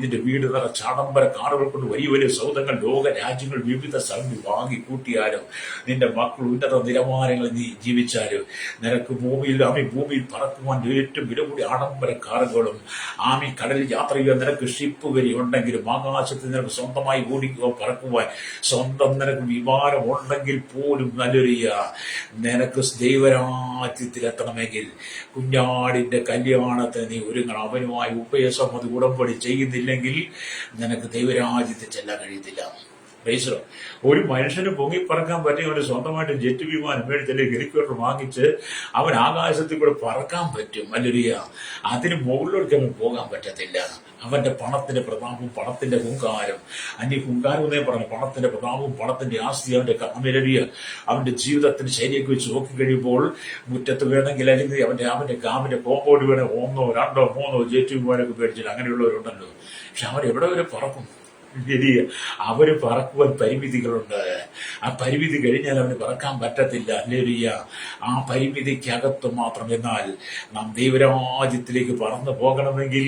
നിന്റെ വീട് നിറ ചാടമ്പര കാറുകൾ കൊണ്ട് വലിയ വലിയ വലിയ സൗദങ്ങൾ, ലോക രാജ്യങ്ങൾ, വിവിധ സ്ഥലങ്ങളിൽ വാങ്ങിക്കൂട്ടിയാലും നിന്റെ മക്കൾ ഉന്നത നിലവാരങ്ങളിൽ നീ ജീവിച്ചാലും നിനക്ക് ഭൂമിയിൽ പറക്കുവാൻ ഏറ്റവും വില കൂടി ആഡംബര കാറുകളും കടലിൽ യാത്ര ചെയ്യാൻ നിനക്ക് ഷിപ്പ് വരെ ഉണ്ടെങ്കിലും ആകാശത്ത് നിനക്ക് സ്വന്തമായി ഓടിക്കുക പറക്കുവാൻ സ്വന്തം നിനക്ക് വിമാനം ഉണ്ടെങ്കിൽ പോലും നിനക്ക് ദൈവരാജ്യത്തിലെത്തണമെങ്കിൽ കുഞ്ഞാടിന്റെ കല്യാണത്തിന് നീ ഒരുങ്ങണം. അവനുമായി ഉഭയസമ്മതി ഉടമ്പടി ചെയ്യുന്നില്ലെങ്കിൽ നിനക്ക് ദൈവരാജ്യത്തിൽ ചെല്ലാൻ കഴിയത്തില്ല. ഒരു മനുഷ്യന് പൊങ്ങിപ്പറക്കാൻ പറ്റും. അവന് സ്വന്തമായിട്ട് ജെറ്റ് വിമാനം മേടിച്ചല്ലേ ഹെലികോപ്റ്റർ വാങ്ങിച്ച് അവൻ ആകാശത്തിൽ കൂടെ പറക്കാൻ പറ്റും. അല്ലൊരിയ അതിന് മുകളിലേക്ക് അവൻ പോകാൻ പറ്റത്തില്ല. അവന്റെ പണത്തിന്റെ പ്രതാപവും പണത്തിന്റെ ഹുങ്കാരം, ഹുങ്കാരം എന്നേ പറഞ്ഞു, പണത്തിന്റെ പ്രതാപവും പണത്തിന്റെ ആസ്തി അവന്റെ ജീവിതത്തിന് ശരിയൊക്കെ വെച്ച് നോക്കിക്കഴിയുമ്പോൾ മുറ്റത്ത് വേണമെങ്കിൽ അല്ലെങ്കിൽ അവന്റെ കോമ്പൗണ്ട് വേണേ 1, 2, 3 ജെറ്റ് വിമാനമൊക്കെ മേടിച്ചിട്ട് അങ്ങനെയുള്ളവരുണ്ടല്ലോ. പക്ഷെ അവരെവിടെ വരെ പറക്കും? അവര് പറക്കുവാൻ പരിമിതികളുണ്ട്. ആ പരിമിതി കഴിഞ്ഞാൽ അവന് പറക്കാൻ പറ്റത്തില്ല. അല്ലേലിയ ആ പരിമിതിക്കകത്ത് മാത്രം. എന്നാൽ നാം ദൈവരാജ്യത്തിലേക്ക് പറന്നു പോകണമെങ്കിൽ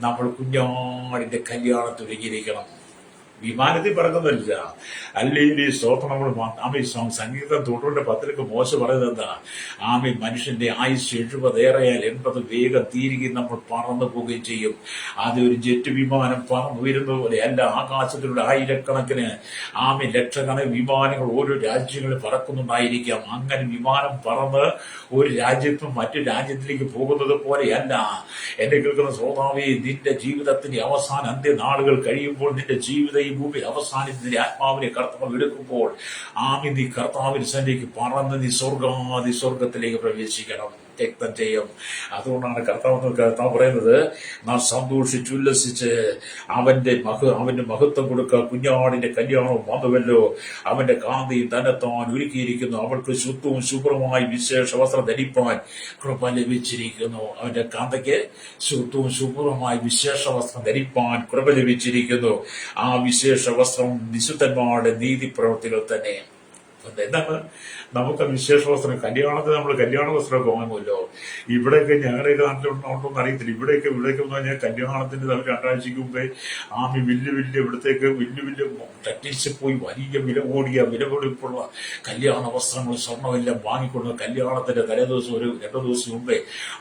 നമ്മൾ കുഞ്ഞാടിന്റെ കല്യാണത്തിലേക്ക് വിമാനത്തിൽ പറക്കുന്നില്ല. അല്ലെങ്കിൽ സ്തോത്രം നമ്മൾ സംഗീതം 90-10 മോശ പറയുന്നത് എന്താ? മനുഷ്യന്റെ ആയുസ് 70 ഏറെയാൽ 80 വേഗം തീരുകയും നമ്മൾ പറന്നു പോവുകയും ചെയ്യും. അത് ഒരു ജെറ്റ് വിമാനം പറന്നു വരുന്നത് പോലെ അല്ല. ആകാശത്തിലൂടെ ആയിരക്കണക്കിന് ലക്ഷക്കണക്കിന് വിമാനങ്ങൾ ഓരോ രാജ്യങ്ങളിൽ പറക്കുന്നുണ്ടായിരിക്കാം. അങ്ങനെ വിമാനം പറന്ന് ഒരു രാജ്യത്തും മറ്റു രാജ്യത്തിലേക്ക് പോകുന്നത് പോലെയല്ല. എന്നെ കേൾക്കുന്ന ശ്രോതാവേ, നിന്റെ ജീവിതത്തിന്റെ അവസാന അന്ത്യനാളുകൾ കഴിയുമ്പോൾ നിന്റെ ജീവിതം ഈ ഭൂമിയിൽ അവസാനിച്ച് ആത്മാവിനെ കർത്താവ് എടുക്കുമ്പോൾ നീ കർത്താവിന്റെ സന്നിധിക്ക് പറന്ന് നീ സ്വർഗത്തിലേക്ക് പ്രവേശിക്കണം. രക്തം ചെയ്യും. അതുകൊണ്ടാണ് കർത്താവ് പറയുന്നത്, നാം സന്തോഷിച്ചുല്ലസിച്ച് അവന്റെ മഹത്വം കൊടുക്കുക. കുഞ്ഞാടിന്റെ കല്യാണവും വന്നുവല്ലോ, അവന്റെ കാന്തിയും തന്നെത്താൻ ഒരുക്കിയിരിക്കുന്നു. അവൾക്ക് ശുദ്ധവും ശുഭ്രമായി വിശേഷ വസ്ത്രം ധരിപ്പാൻ കൃപ ലഭിച്ചിരിക്കുന്നു. അവന്റെ കാന്തയ്ക്ക് ശുദ്ധവും ശുഭ്രമായി വിശേഷ വസ്ത്രം ധരിപ്പാൻ കൃപ ലഭിച്ചിരിക്കുന്നു. ആ വിശേഷ വസ്ത്രം വിശുദ്ധന്മാരുടെ നീതി പ്രവൃത്തികൾ തന്നെ. എന്താണ് നമുക്ക് വിശേഷ വസ്ത്രം? കല്യാണത്തിന് നമ്മൾ കല്യാണ വസ്ത്രമൊക്കെ വാങ്ങുമല്ലോ. ഇവിടെയൊക്കെ ഞങ്ങളുടെ നാട്ടിലുണ്ടോന്ന് അറിയത്തില്ല. ഇവിടെയൊക്കെ എന്ന് പറഞ്ഞാൽ കല്യാണത്തിന് 2 ആഴ്ചയ്ക്ക് മുമ്പേ ഇവിടത്തേക്ക് വലിയ ടെക്നീഷ്യൻ പോയി വലിയ വിലപിടിപ്പുള്ള കല്യാണ വസ്ത്രങ്ങൾ സ്വർണ്ണമെല്ലാം വാങ്ങിക്കൊണ്ട് കല്യാണത്തിന്റെ തലേദിവസം 2 ദിവസം മുമ്പേ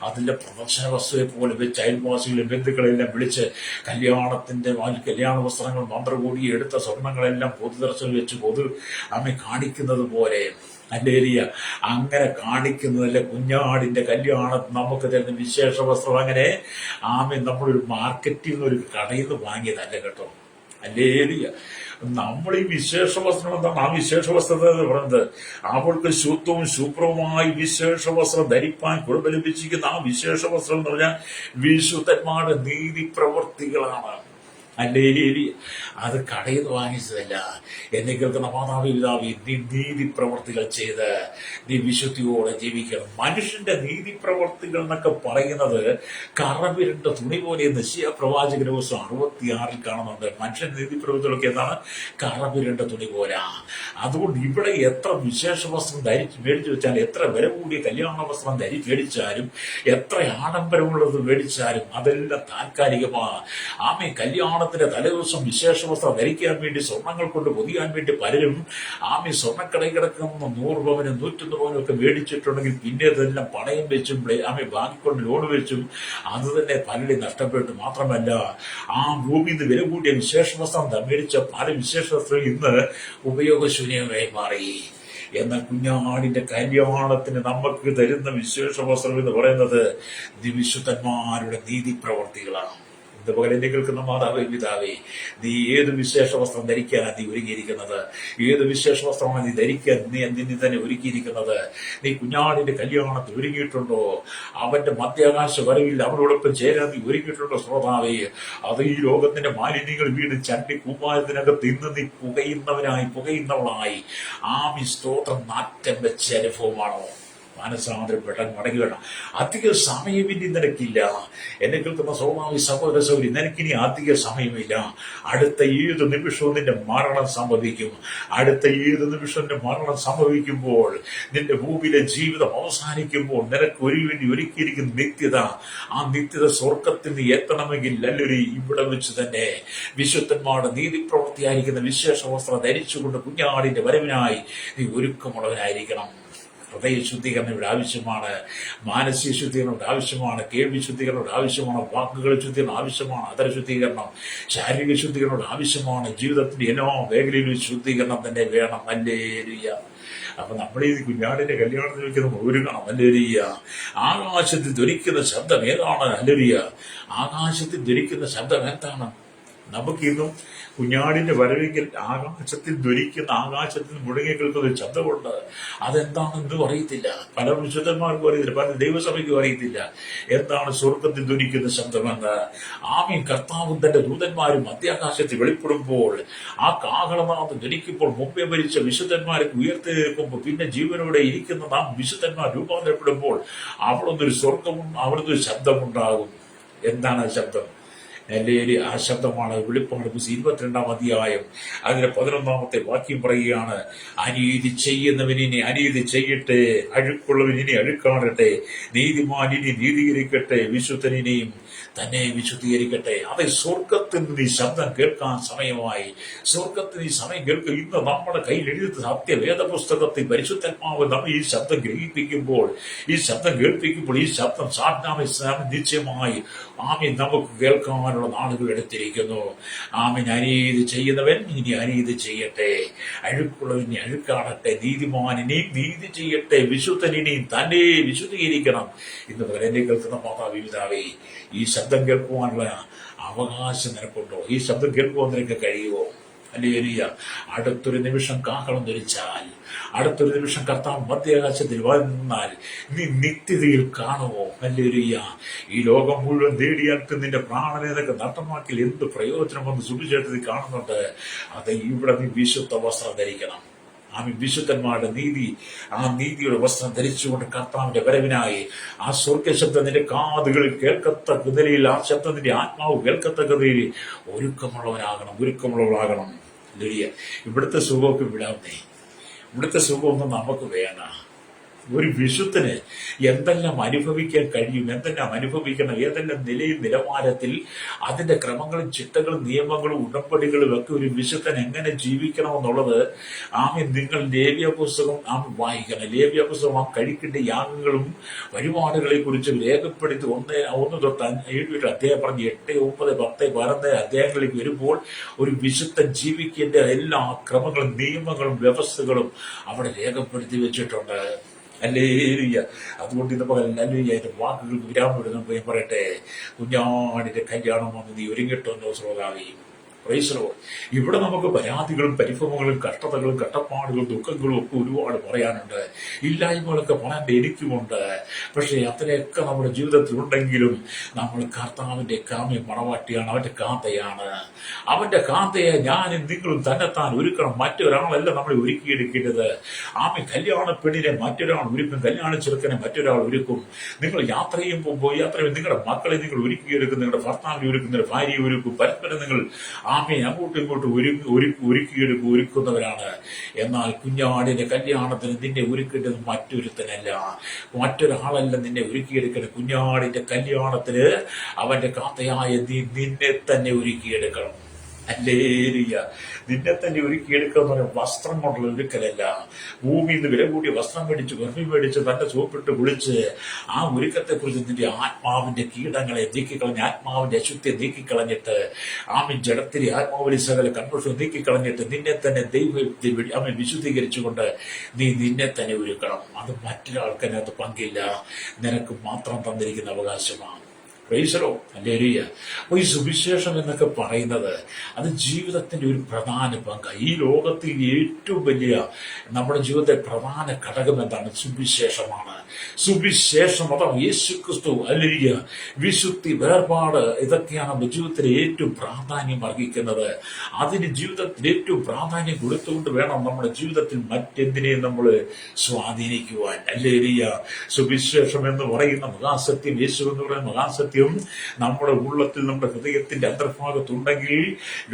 അതിന്റെ പ്രദർശന വസ്തുവെ പോലെ വെച്ച് അയൽവാസികളെ ബന്ധുക്കളെല്ലാം വിളിച്ച് കല്യാണ വസ്ത്രങ്ങൾ മന്ത്രകൂടി എടുത്ത സ്വർണ്ണങ്ങളെല്ലാം പൊതുദർശനം വെച്ച് കാണിക്കുന്നത് പോലെ അല്ലേലിയ അങ്ങനെ കാണിക്കുന്നതല്ല കുഞ്ഞാടിന്റെ കല്യാണം നമുക്ക് തരുന്ന വിശേഷ വസ്ത്രം. അങ്ങനെ നമ്മളൊരു മാർക്കറ്റിൽ നിന്ന് ഒരു കടയിൽ നിന്ന് വാങ്ങിയതല്ല കേട്ടോ. അല്ലേലിയ നമ്മൾ ഈ വിശേഷ വസ്ത്രം എന്താണ്? ആ വിശേഷ വസ്ത്രത്തെ പറയുന്നത് അവൾക്ക് ശുദ്ധവും ശുഭ്രവുമായി വിശേഷ വസ്ത്രം ധരിപ്പാൻ കൃപ ലഭിച്ചിരിക്കുന്ന ആ വിശേഷ വസ്ത്രം എന്ന് പറഞ്ഞാൽ വിശുദ്ധന്മാരുടെ നീതി പ്രവർത്തികളാണ്. അല്ലേലി അത് കടയിൽ നിന്ന് വാങ്ങിച്ചതല്ല. എന്നെ കേൾക്കുന്ന മാതാവി പിതാവി, നീ നീതി പ്രവർത്തികൾ ചെയ്ത് നീ വിശുദ്ധിയോടെ ജീവിക്കണം. മനുഷ്യന്റെ നീതി പ്രവർത്തികൾ എന്നൊക്കെ പറയുന്നത് കറവിരണ്ട തുണി പോലെ യെശയ്യാ പ്രവാചകന്റെ പുസ്തകം 66 കാണുന്നുണ്ട്. മനുഷ്യന്റെ നീതി പ്രവർത്തികളൊക്കെ എന്താണ്? കറവിരണ്ട തുണി പോലെ. അതുകൊണ്ട് ഇവിടെ എത്ര വിശേഷ വസ്ത്രം മേടിച്ചു വെച്ചാലും, എത്ര വില കൂടിയ കല്യാണ വസ്ത്രം മേടിച്ചാലും, എത്ര ആഡംബരമുള്ളത് മേടിച്ചാലും അതെല്ലാം താൽക്കാലികമാണ്. കല്യാണത്തിന്റെ തലേദിവസം വിശേഷ വസ്ത്രം ധരിക്കാൻ വേണ്ടി സ്വർണ്ണങ്ങൾ കൊണ്ട് പൊതിയാൻ വേണ്ടി പലരും സ്വർണ്ണക്കടയിൽ കിടക്കുന്ന 100 പവനും 101 പവനും ഒക്കെ മേടിച്ചിട്ടുണ്ടെങ്കിൽ പിന്നെ ഇതെല്ലാം പണയം വെച്ചും ബാങ്കിക്കൊണ്ട് ലോൺ വെച്ചും അത് തന്നെ പലരും നഷ്ടപ്പെട്ടു. മാത്രമല്ല ഭൂമിയിൽ നിന്ന് വില കൂട്ടിയ വിശേഷ വസ്ത്രം മേടിച്ച പല വിശേഷ വസ്ത്രം ഇന്ന് ഉപയോഗശൂന്യമായി മാറി. എന്നാൽ കുഞ്ഞാടിന്റെ കല്യാണത്തിന് നമുക്ക് തരുന്ന വിശേഷ വസ്ത്രം എന്ന് പറയുന്നത് വിശുദ്ധന്മാരുടെ നീതി പ്രവർത്തികളാണ്. ഇതുപോലെ എന്നെ കേൾക്കുന്ന മാതാവേ പിതാവേ, നീ ഏത് വിശേഷ വസ്ത്രം ധരിക്കാനാണ് നീ ഒരുങ്ങിയിരിക്കുന്നത്? ഏത് വിശേഷ വസ്ത്രമാണ് നീ ധരിക്കാൻ നീ തന്നെ ഒരുക്കിയിരിക്കുന്നത്? നീ കുഞ്ഞാടിന്റെ കല്യാണത്തിൽ ഒരുങ്ങിയിട്ടുണ്ടോ? അവന്റെ മധ്യാകാശ വരവിൽ അവനോടൊപ്പം ചേരാൻ നീ ഒരുങ്ങിയിട്ടുണ്ടോ? ശ്രോതാവേ, അത് ഈ ലോകത്തിന്റെ മാലിന്യങ്ങൾ വീട് ചണ്ടി കുമാരത്തിനകത്ത് ഇന്ന് നീ പുകയുന്നവളായി സ്തോത്രം നാറ്റം വെച്ച അനുഭവമാണോ? മാനസാന്തരപ്പെട്ട മടങ്ങി വേണം. അധിക സമയം ഇനി നിനക്കില്ല. എന്നെ കേൾക്കുന്ന സ്വാഭാവിക സഹോദര സൗകര്യം, നിനക്കിനി അധിക സമയമില്ല. അടുത്ത ഏത് നിമിഷവും നിന്റെ മരണം സംഭവിക്കും. അടുത്ത ഏത് നിമിഷവും നിന്റെ മരണം സംഭവിക്കുമ്പോൾ, നിന്റെ ഭൂമിയിലെ ജീവിതം അവസാനിക്കുമ്പോൾ നിനക്ക് വേണ്ടി ഒരുക്കിയിരിക്കുന്ന നിത്യത, ആ നിത്യത സ്വർഗത്തിൽ നീ എത്തണമെങ്കിൽ നല്ലൊരു ഇവിടെ വെച്ച് തന്നെ വിശുദ്ധന്മാരുടെ നീതിപ്രവൃത്തിയായിരിക്കുന്ന വിശേഷ വസ്ത്രം ധരിച്ചുകൊണ്ട് കുഞ്ഞാടിന്റെ വരവിനായി നീ ഒരുക്കമുള്ളവനായിരിക്കണം. ഹൃദയ ശുദ്ധീകരണം ഇവിടെ ആവശ്യമാണ്. മാനസിക ശുദ്ധീകരണം ഇവിടെ ആവശ്യമാണ്. കേൾവി ശുദ്ധീകരണം ഇവിടെ ആവശ്യമാണ്. വാക്കുകൾ ശുദ്ധീകരണം ആവശ്യമാണ്. അതര ശുദ്ധീകരണം, ശാരീരിക ശുദ്ധീകരണം ഇവിടെ ആവശ്യമാണ്. ജീവിതത്തിന്റെ എല്ലാ മേഖലയിലും ശുദ്ധീകരണം തന്നെ വേണം. ഹല്ലേലൂയ. അപ്പൊ നമ്മൾ ഈ കുഞ്ഞാടിന്റെ കല്യാണത്തിൽ വെക്കുന്ന ഒരുങ്ങണം. ഹല്ലേലൂയ. ആകാശത്തിൽ ധ്വനിക്കുന്ന ശബ്ദം ഏതാണ്? ഹല്ലേലൂയ. ആകാശത്തിൽ ധ്വനിക്കുന്ന ശബ്ദം എന്താണ്? നമുക്കിന്നും കുഞ്ഞാടിന്റെ വരവെങ്കിൽ ആകാശത്തിൽ ധ്വനിക്കുന്ന, ആകാശത്തിൽ മുഴങ്ങി കേൾക്കുന്ന ഒരു ശബ്ദമുണ്ട്. അതെന്താണെന്നും അറിയത്തില്ല. പല വിശുദ്ധന്മാർക്കും അറിയത്തില്ല, പല ദൈവസഭയ്ക്കും അറിയത്തില്ല എന്താണ് സ്വർഗത്തിൽ ധ്വനിക്കുന്ന ശബ്ദമെന്ന്. ആമീൻ. കർത്താവും തന്റെ ദൂതന്മാരും മധ്യാകാശത്തിൽ വെളിപ്പെടുമ്പോൾ, ആ കാഹളനാഥം ധ്വനിക്കുമ്പോൾ, മുമ്പേ മരിച്ച വിശുദ്ധന്മാരെ ഉയർത്തെഴുന്നേൽക്കുമ്പോൾ, പിന്നെ ജീവനോടെ ഇരിക്കുന്ന നാം വിശുദ്ധന്മാർ രൂപാന്തരപ്പെടുമ്പോൾ അവിടുന്നൊരു സ്വർഗവും അവിടുന്നൊരു ശബ്ദമുണ്ടാകും. എന്താണ് ആ ശബ്ദം? ആ ശബ്ദമാണ് വെളിപ്പാട് 22-ാം അധ്യായം അതിന്റെ 11-ാമത്തെ വാക്യം പറയുകയാണ്. അനീതി ചെയ്യുന്നവനിനി അനീതി ചെയ്യട്ടെ, അഴുക്കുള്ളവനിനി അഴുക്കാടട്ടെ, നീതിമാൻ ഇനി നീതീകരിക്കട്ടെ, വിശുദ്ധനിനെയും തന്നെ വിശുദ്ധീകരിക്കട്ടെ. അതെ, സ്വർഗത്തിൽ നിന്ന് ഈ ശബ്ദം കേൾക്കാൻ സമയമായി. സ്വർഗത്തിന് ഈ സമയം കേൾക്കുക. ഇന്ന് നമ്മുടെ കയ്യിൽ എഴുതി സത്യവേദ പുസ്തകത്തിൽ പരിശുദ്ധാത്മാവ് നമ്മൾ ഈ ശബ്ദം ഗ്രഹിപ്പിക്കുമ്പോൾ, ഈ ശബ്ദം കേൾപ്പിക്കുമ്പോൾ, ഈ ശബ്ദം നിശ്ചയമായി ആമീൻ നമുക്ക് കേൾക്കാനുള്ള നാളുകൾ എടുത്തിരിക്കുന്നു. ആമീൻ. അനീതി ചെയ്യുന്നവൻ ഇനി അനീതി ചെയ്യട്ടെ, അഴുക്കുള്ളവൻ ഇനി അഴുക്കാടട്ടെ, നീതിമാൻ ഇനിയും നീതി ചെയ്യട്ടെ, വിശുദ്ധനിനെയും തന്നെ വിശുദ്ധീകരിക്കണം. ഇന്ന് എന്നെ കേൾക്കുന്ന മാതാപിതാവേ, ഈ ശബ്ദം കേൾക്കുവാനുള്ള അവകാശം നിനക്കുണ്ടോ? ഈ ശബ്ദം കേൾക്കുവാൻ നിനക്ക് കഴിയുമോ? ഹല്ലേലൂയ. അടുത്തൊരു നിമിഷം കാഹളം ധരിച്ചാൽ, അടുത്തൊരു നിമിഷം കർത്താവ് മധ്യാകാശത്തിൽ വന്നാൽ നീ നിത്യതയിൽ കാണുമോ? ഹല്ലേലൂയ. ഈ ലോകം മുഴുവൻ നേടിയാൽക്ക് നിന്റെ പ്രാണനെ നിനക്ക് നഷ്ടമാക്കിൽ എന്ത് പ്രയോജനമെന്ന് സുവിശേഷത്തിൽ കാണുന്നുണ്ട്. അത് ഇവിടെ നീ വിശുദ്ധ വസ്ത്രം ധരിക്കണം. ആമീൻ. വിശുദ്ധന്മാരുടെ നീതി, ആ നീതിയുടെ വസ്ത്രം ധരിച്ചുകൊണ്ട് കർത്താവിന്റെ വരവിനായി ആ സ്വർഗശബ്ദം നിന്റെ കാതുകളിൽ കേൾക്കത്തക്ക നിലയിൽ, ആ ശബ്ദം നിന്റെ ആത്മാവ് കേൾക്കത്തക്ക നിലയിൽ ഒരുക്കമുള്ളവളാകണം. ഇവിടുത്തെ സുഖമൊക്കെ വിടാവുന്നേ. ഇവിടുത്തെ സുഖമൊന്നും നമുക്ക് വേണ്ട. ഒരു വിശുദ്ധന് എന്തെല്ലാം അനുഭവിക്കാൻ കഴിയും, എന്തെല്ലാം അനുഭവിക്കണം, ഏതെല്ലാം നിലയിൽ നിലവാരത്തിൽ അതിന്റെ ക്രമങ്ങളും ചിട്ടകളും നിയമങ്ങളും ഉടമ്പടികളും ഒക്കെ ഒരു വിശുദ്ധൻ എങ്ങനെ ജീവിക്കണമെന്നുള്ളത് നിങ്ങൾ ലേവ്യ പുസ്തകം വായിക്കണം. ലേവ്യ പുസ്തകം കഴിക്കേണ്ട യാഗങ്ങളും വഴിപാടുകളെ കുറിച്ച് രേഖപ്പെടുത്തി 1 തൊട്ട് 7 അധ്യായം പറഞ്ഞ് 8, 9, 10, 12 അധ്യായങ്ങളിലേക്ക് വരുമ്പോൾ ഒരു വിശുദ്ധൻ ജീവിക്കേണ്ട എല്ലാ ക്രമങ്ങളും നിയമങ്ങളും വ്യവസ്ഥകളും അവിടെ രേഖപ്പെടുത്തി വെച്ചിട്ടുണ്ട്. ഹല്ലേലൂയ. അതുകൊണ്ട് ഇന്ന് പകൽ ഹല്ലേലൂയ അതിന്റെ വാക്കുകൾക്ക് വിരാമം ഇടുന്ന പറയട്ടെ, കുഞ്ഞാടിന്റെ കല്യാണം വന്ന് നീ ഒരുങ്ങിട്ടോ ശ്രോതാവേ. Praise the lord. ഇവിടെ നമുക്ക് പരാതികളും പരിഭവങ്ങളും കഷ്ടതകളും കഷ്ടപ്പാടുകളും ദുഃഖങ്ങളും ഒക്കെ ഒരുപാട് പറയാനുണ്ട്. ഇല്ലായ്മകളൊക്കെ പറയാൻ എനിക്കുമുണ്ട്. പക്ഷെ അത്രയൊക്കെ നമ്മുടെ ജീവിതത്തിൽ ഉണ്ടെങ്കിലും നമ്മൾ കർത്താവിന്റെ കാമ്യ മണവാട്ടിയാണ്, അവന്റെ കാന്തയാണ്. അവന്റെ കാന്തയെ ഞാനും നിങ്ങളും തന്നെത്താൻ ഒരുക്കണം. മറ്റൊരാളല്ല നമ്മളെ ഒരുക്കിയെടുക്കേണ്ടത്. കല്യാണ പെണ്ണിനെ മറ്റൊരാൾ ഒരുക്കും, കല്യാണ ചെറുക്കനെ മറ്റൊരാൾ ഒരുക്കും. നിങ്ങൾ യാത്ര ചെയ്യുമ്പോൾ നിങ്ങളുടെ മക്കളെ നിങ്ങൾ ഒരുക്കിയെടുക്കും, നിങ്ങളുടെ ഭർത്താവിനെ ഒരുക്കും, നിങ്ങളുടെ ഭാര്യയെ ഒരുക്കും. പരസ്പരം നിങ്ങൾ അങ്ങോട്ടും ഇങ്ങോട്ടും ഒരുക്കുന്നവരാണ്. എന്നാൽ കുഞ്ഞാടിന്റെ കല്യാണത്തിന് നിന്നെ ഒരുക്കേണ്ടത് മറ്റൊരാളല്ല നിന്നെ ഒരുക്കിയെടുക്കണം. കുഞ്ഞാടിന്റെ കല്യാണത്തിന് അവന്റെ കാന്തയായ നിന്നെ തന്നെ ഒരുക്കിയെടുക്കണം. ഹല്ലേലൂയ. നിന്നെ തന്നെ ഒരുക്കിയെടുക്കുക എന്ന് പറയുന്നത് വസ്ത്രം കൊണ്ടുള്ള ഒരുക്കലല്ല. ഭൂമിയിൽ നിന്ന് വില കൂടിയ വസ്ത്രം മേടിച്ച് ഗർഭി മേടിച്ച് തന്നെ സോപ്പിട്ട് കുളിച്ച് ആ ഒരുക്കത്തെക്കുറിച്ച് നിന്റെ ആത്മാവിന്റെ കീടങ്ങളെ നീക്കിക്കളഞ്ഞ്, ആത്മാവിന്റെ അശുദ്ധിയെ നീക്കിക്കളഞ്ഞിട്ട്, ജഡത്തിലെ ആത്മാവിലെ സകല കൺഫ്യൂഷൻ നീക്കിക്കളഞ്ഞിട്ട് നിന്നെ തന്നെ ദൈവത്തിൽ വിശുദ്ധീകരിച്ചുകൊണ്ട് നീ നിന്നെ തന്നെ ഒരുക്കണം. അത് മറ്റൊരാൾക്കതിനകത്ത് പങ്കില്ല. നിനക്ക് മാത്രം തന്നിരിക്കുന്ന അവകാശമാണ്. പ്രൈസലോ ഹല്ലേലൂയ. അപ്പൊ ഈ സുവിശേഷം എന്നൊക്കെ പറയുന്നത് അത് ജീവിതത്തിന്റെ ഒരു പ്രധാന പങ്ക്. ഈ ലോകത്തിൽ ഏറ്റവും വലിയ നമ്മുടെ ജീവിതത്തെ പ്രധാന ഘടകം എന്താണ്? സുവിശേഷമാണ്. സുവിശേഷം, അതാണ് യേശു ക്രിസ്തു, ഹല്ലേലൂയ, വിശുദ്ധി, വേർപാട്, ഇതൊക്കെയാണ് നമ്മുടെ ജീവിതത്തിൽ ഏറ്റവും പ്രാധാന്യം അർഹിക്കുന്നത്. അതിന് ജീവിതത്തിൽ ഏറ്റവും പ്രാധാന്യം കൊടുത്തുകൊണ്ട് വേണം നമ്മുടെ ജീവിതത്തിൽ മറ്റെന്തിനേയും നമ്മൾ സ്വാധീനിക്കുവാൻ. ഹല്ലേലൂയ. സുവിശേഷം എന്ന് പറയുന്ന മഹാസത്യം, യേശു എന്ന് പറയുന്ന മഹാസത്യം നമ്മുടെ ഉള്ളത്തിൽ, നമ്മുടെ ഹൃദയത്തിന്റെ അന്തർഭാഗത്തുണ്ടെങ്കിൽ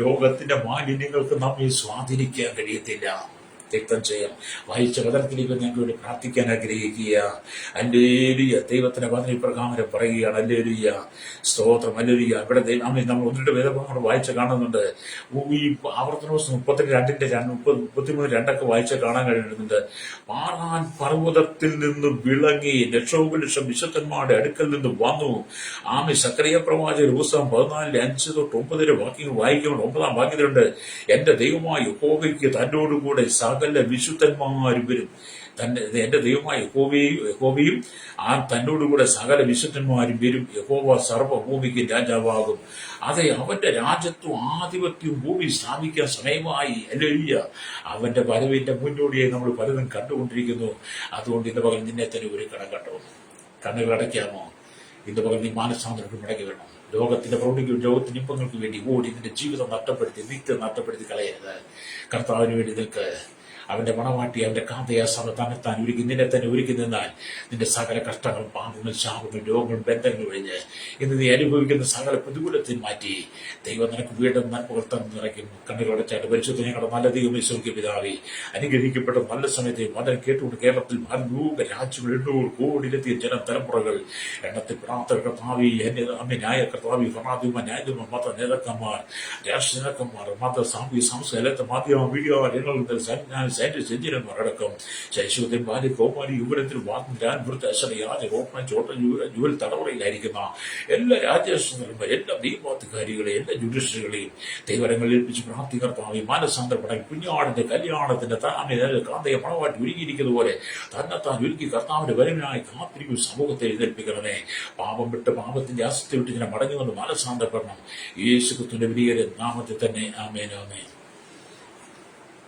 ലോകത്തിന്റെ മാലിന്യങ്ങൾക്ക് നമ്മെ സ്വാധീനിക്കാൻ കഴിയത്തില്ല. രക്തം ചെയ്യാം. വായിച്ച വചനത്തിലേക്ക് ഞങ്ങൾക്ക് വേണ്ടി പ്രാർത്ഥിക്കാൻ ആഗ്രഹിക്കുക. ഹല്ലേലൂയ. ദൈവത്തിന്റെ വചന പ്രകാരം പറയുകയാണ്. ഹല്ലേലൂയ, സ്തോത്രം. ഹല്ലേലൂയ. ഇവിടെ നമ്മൾ ഒന്നിന്റെ വേദഭാഗങ്ങൾ വായിച്ച കാണുന്നുണ്ട്. ഈ ആവർത്തന പുസ്തകം 33:2 വായിച്ച കാണാൻ കഴിയുന്നുണ്ട്. പാറാൻ പർവ്വതത്തിൽ നിന്ന് വിളങ്ങി ലക്ഷോപലക്ഷം വിശുദ്ധന്മാരുടെ അടുക്കൽ നിന്ന് വന്നു. സക്കറിയ പ്രവാചകന്റെ പുസ്തകം 14:5-9 വാക്യങ്ങൾ വായിക്കുമ്പോൾ 9-ാം വാക്യത്തിലുണ്ട്, എന്റെ ദൈവമായ യഹോവയ്ക്ക് തന്നോടുകൂടെ സകല വിശുദ്ധന്മാരും വരും. എന്റെ ദൈവമായ യഹോവയും തന്നോടുകൂടെ സകല വിശുദ്ധന്മാരും വരും. യഹോവ സർവ്വഭൂമിക്ക് രാജാവാകും. അതെ, അവന്റെ രാജ്യത്വം ആധിപത്യവും ഭൂമി സ്ഥാപിക്കാൻ സമയമായി. ഹല്ലേലൂയ. അവന്റെ വരവിന്റെ മുന്നോടിയായി നമ്മൾ പലതും കണ്ടുകൊണ്ടിരിക്കുന്നു. അതുകൊണ്ട് ഇന്ന് പകൽ നിന്നെ തന്നെ ഒരു കടക്കട്ടോ. കണ്ണുകൾ അടയ്ക്കാമോ? ഇന്ന് പകൽ നീ മാനസാന്തരത്തിൽ മടങ്ങി വേണം. ലോകത്തിന്റെ പ്രൗഢിക്കും ലോകത്തിന്റെ ഇമ്പങ്ങൾക്ക് വേണ്ടി ഓടി നിന്റെ ജീവിതം നഷ്ടപ്പെടുത്തി, നിത്യം നഷ്ടപ്പെടുത്തി കളയരുത്. കർത്താവിന് വേണ്ടി നിൽക്ക്. അവന്റെ മണവാട്ടി, അവന്റെ കാന്തയാസമ തന്നെത്താൻ ഒരുക്കി നിന്നെ തന്നെ ഒരുക്കി നിന്നാൽ നിന്റെ സകല കഷ്ടങ്ങളും, പാപങ്ങളും, ശാപങ്ങളും, രോഗങ്ങളും, ബന്ധങ്ങളും ഒഴിഞ്ഞ് ഇന്ന് നീ അനുഭവിക്കുന്ന സകല പ്രതികൂലത്തിൽ മാറ്റി ദൈവം നിനക്ക് വീണ്ടും നന്മകൾ തന്നു നിറയ്ക്കും. കണ്ണുകളടച്ചാട്ട് പരിശുദ്ധ ഞങ്ങളുടെ നല്ല ദൈവമേ, സ്വർഗ്ഗീയ പിതാവേ, അനുഗ്രഹിക്കപ്പെട്ട നല്ല സമയത്ത് വചനം കേട്ടുകൊണ്ട് കേരളത്തിൽ 400 രാജ്യങ്ങൾ, 800 കോടിയിലെത്തിയ ജനതലമുറകൾ, എണ്ണത്തിൽ പെടാത്ത കർത്താവേ, ന്യായ കർത്താവേ, ഫറാദിമ, ന്യായദിമ, മത നേതാക്കന്മാർ, രാഷ്ട്രീയ നേതാക്കന്മാർ, മത സാംസ്കാരിക മാധ്യമ മീഡിയ രംഗങ്ങളിൽ സെഞ്ചിരന്മാരടക്കം ശൈശവത്തിൽ ബാല്യ കൗമാരി യുവനത്തിൽ ജുവൽ തടവറയിലായിരിക്കുന്ന എല്ലാ രാജ്യാംശങ്ങളും, എല്ലാ നിയമവാധികാരികളെയും, എല്ലാ ജുഡീഷ്യറികളെയും ദൈവരങ്ങളിൽ ഏൽപ്പിച്ച് പ്രാർത്ഥികർത്താവി മാനസാന്തരപ്പെടാൻ കുഞ്ഞാടിന്റെ കല്യാണത്തിന്റെ കാന്തയെ മണവാട്ടി ഒരുക്കിയിരിക്കുന്ന പോലെ തന്നെത്താൻ ഒരുക്കി കർത്താവിന്റെ വരവിനായി കാത്തിരിക്കും സമൂഹത്തെ എഴുന്നേൽപ്പിക്കണമേ. പാപം വിട്ട് പാപത്തിന്റെ ആസക്തി വിട്ട് ഇങ്ങനെ മടങ്ങി വന്ന് മാനസാന്തരപ്പെടണം. യേശു ക്രിസ്തുവിന്റെ വലിയ നാമത്തിൽ തന്നെ. ആമേൻ, ആമേൻ.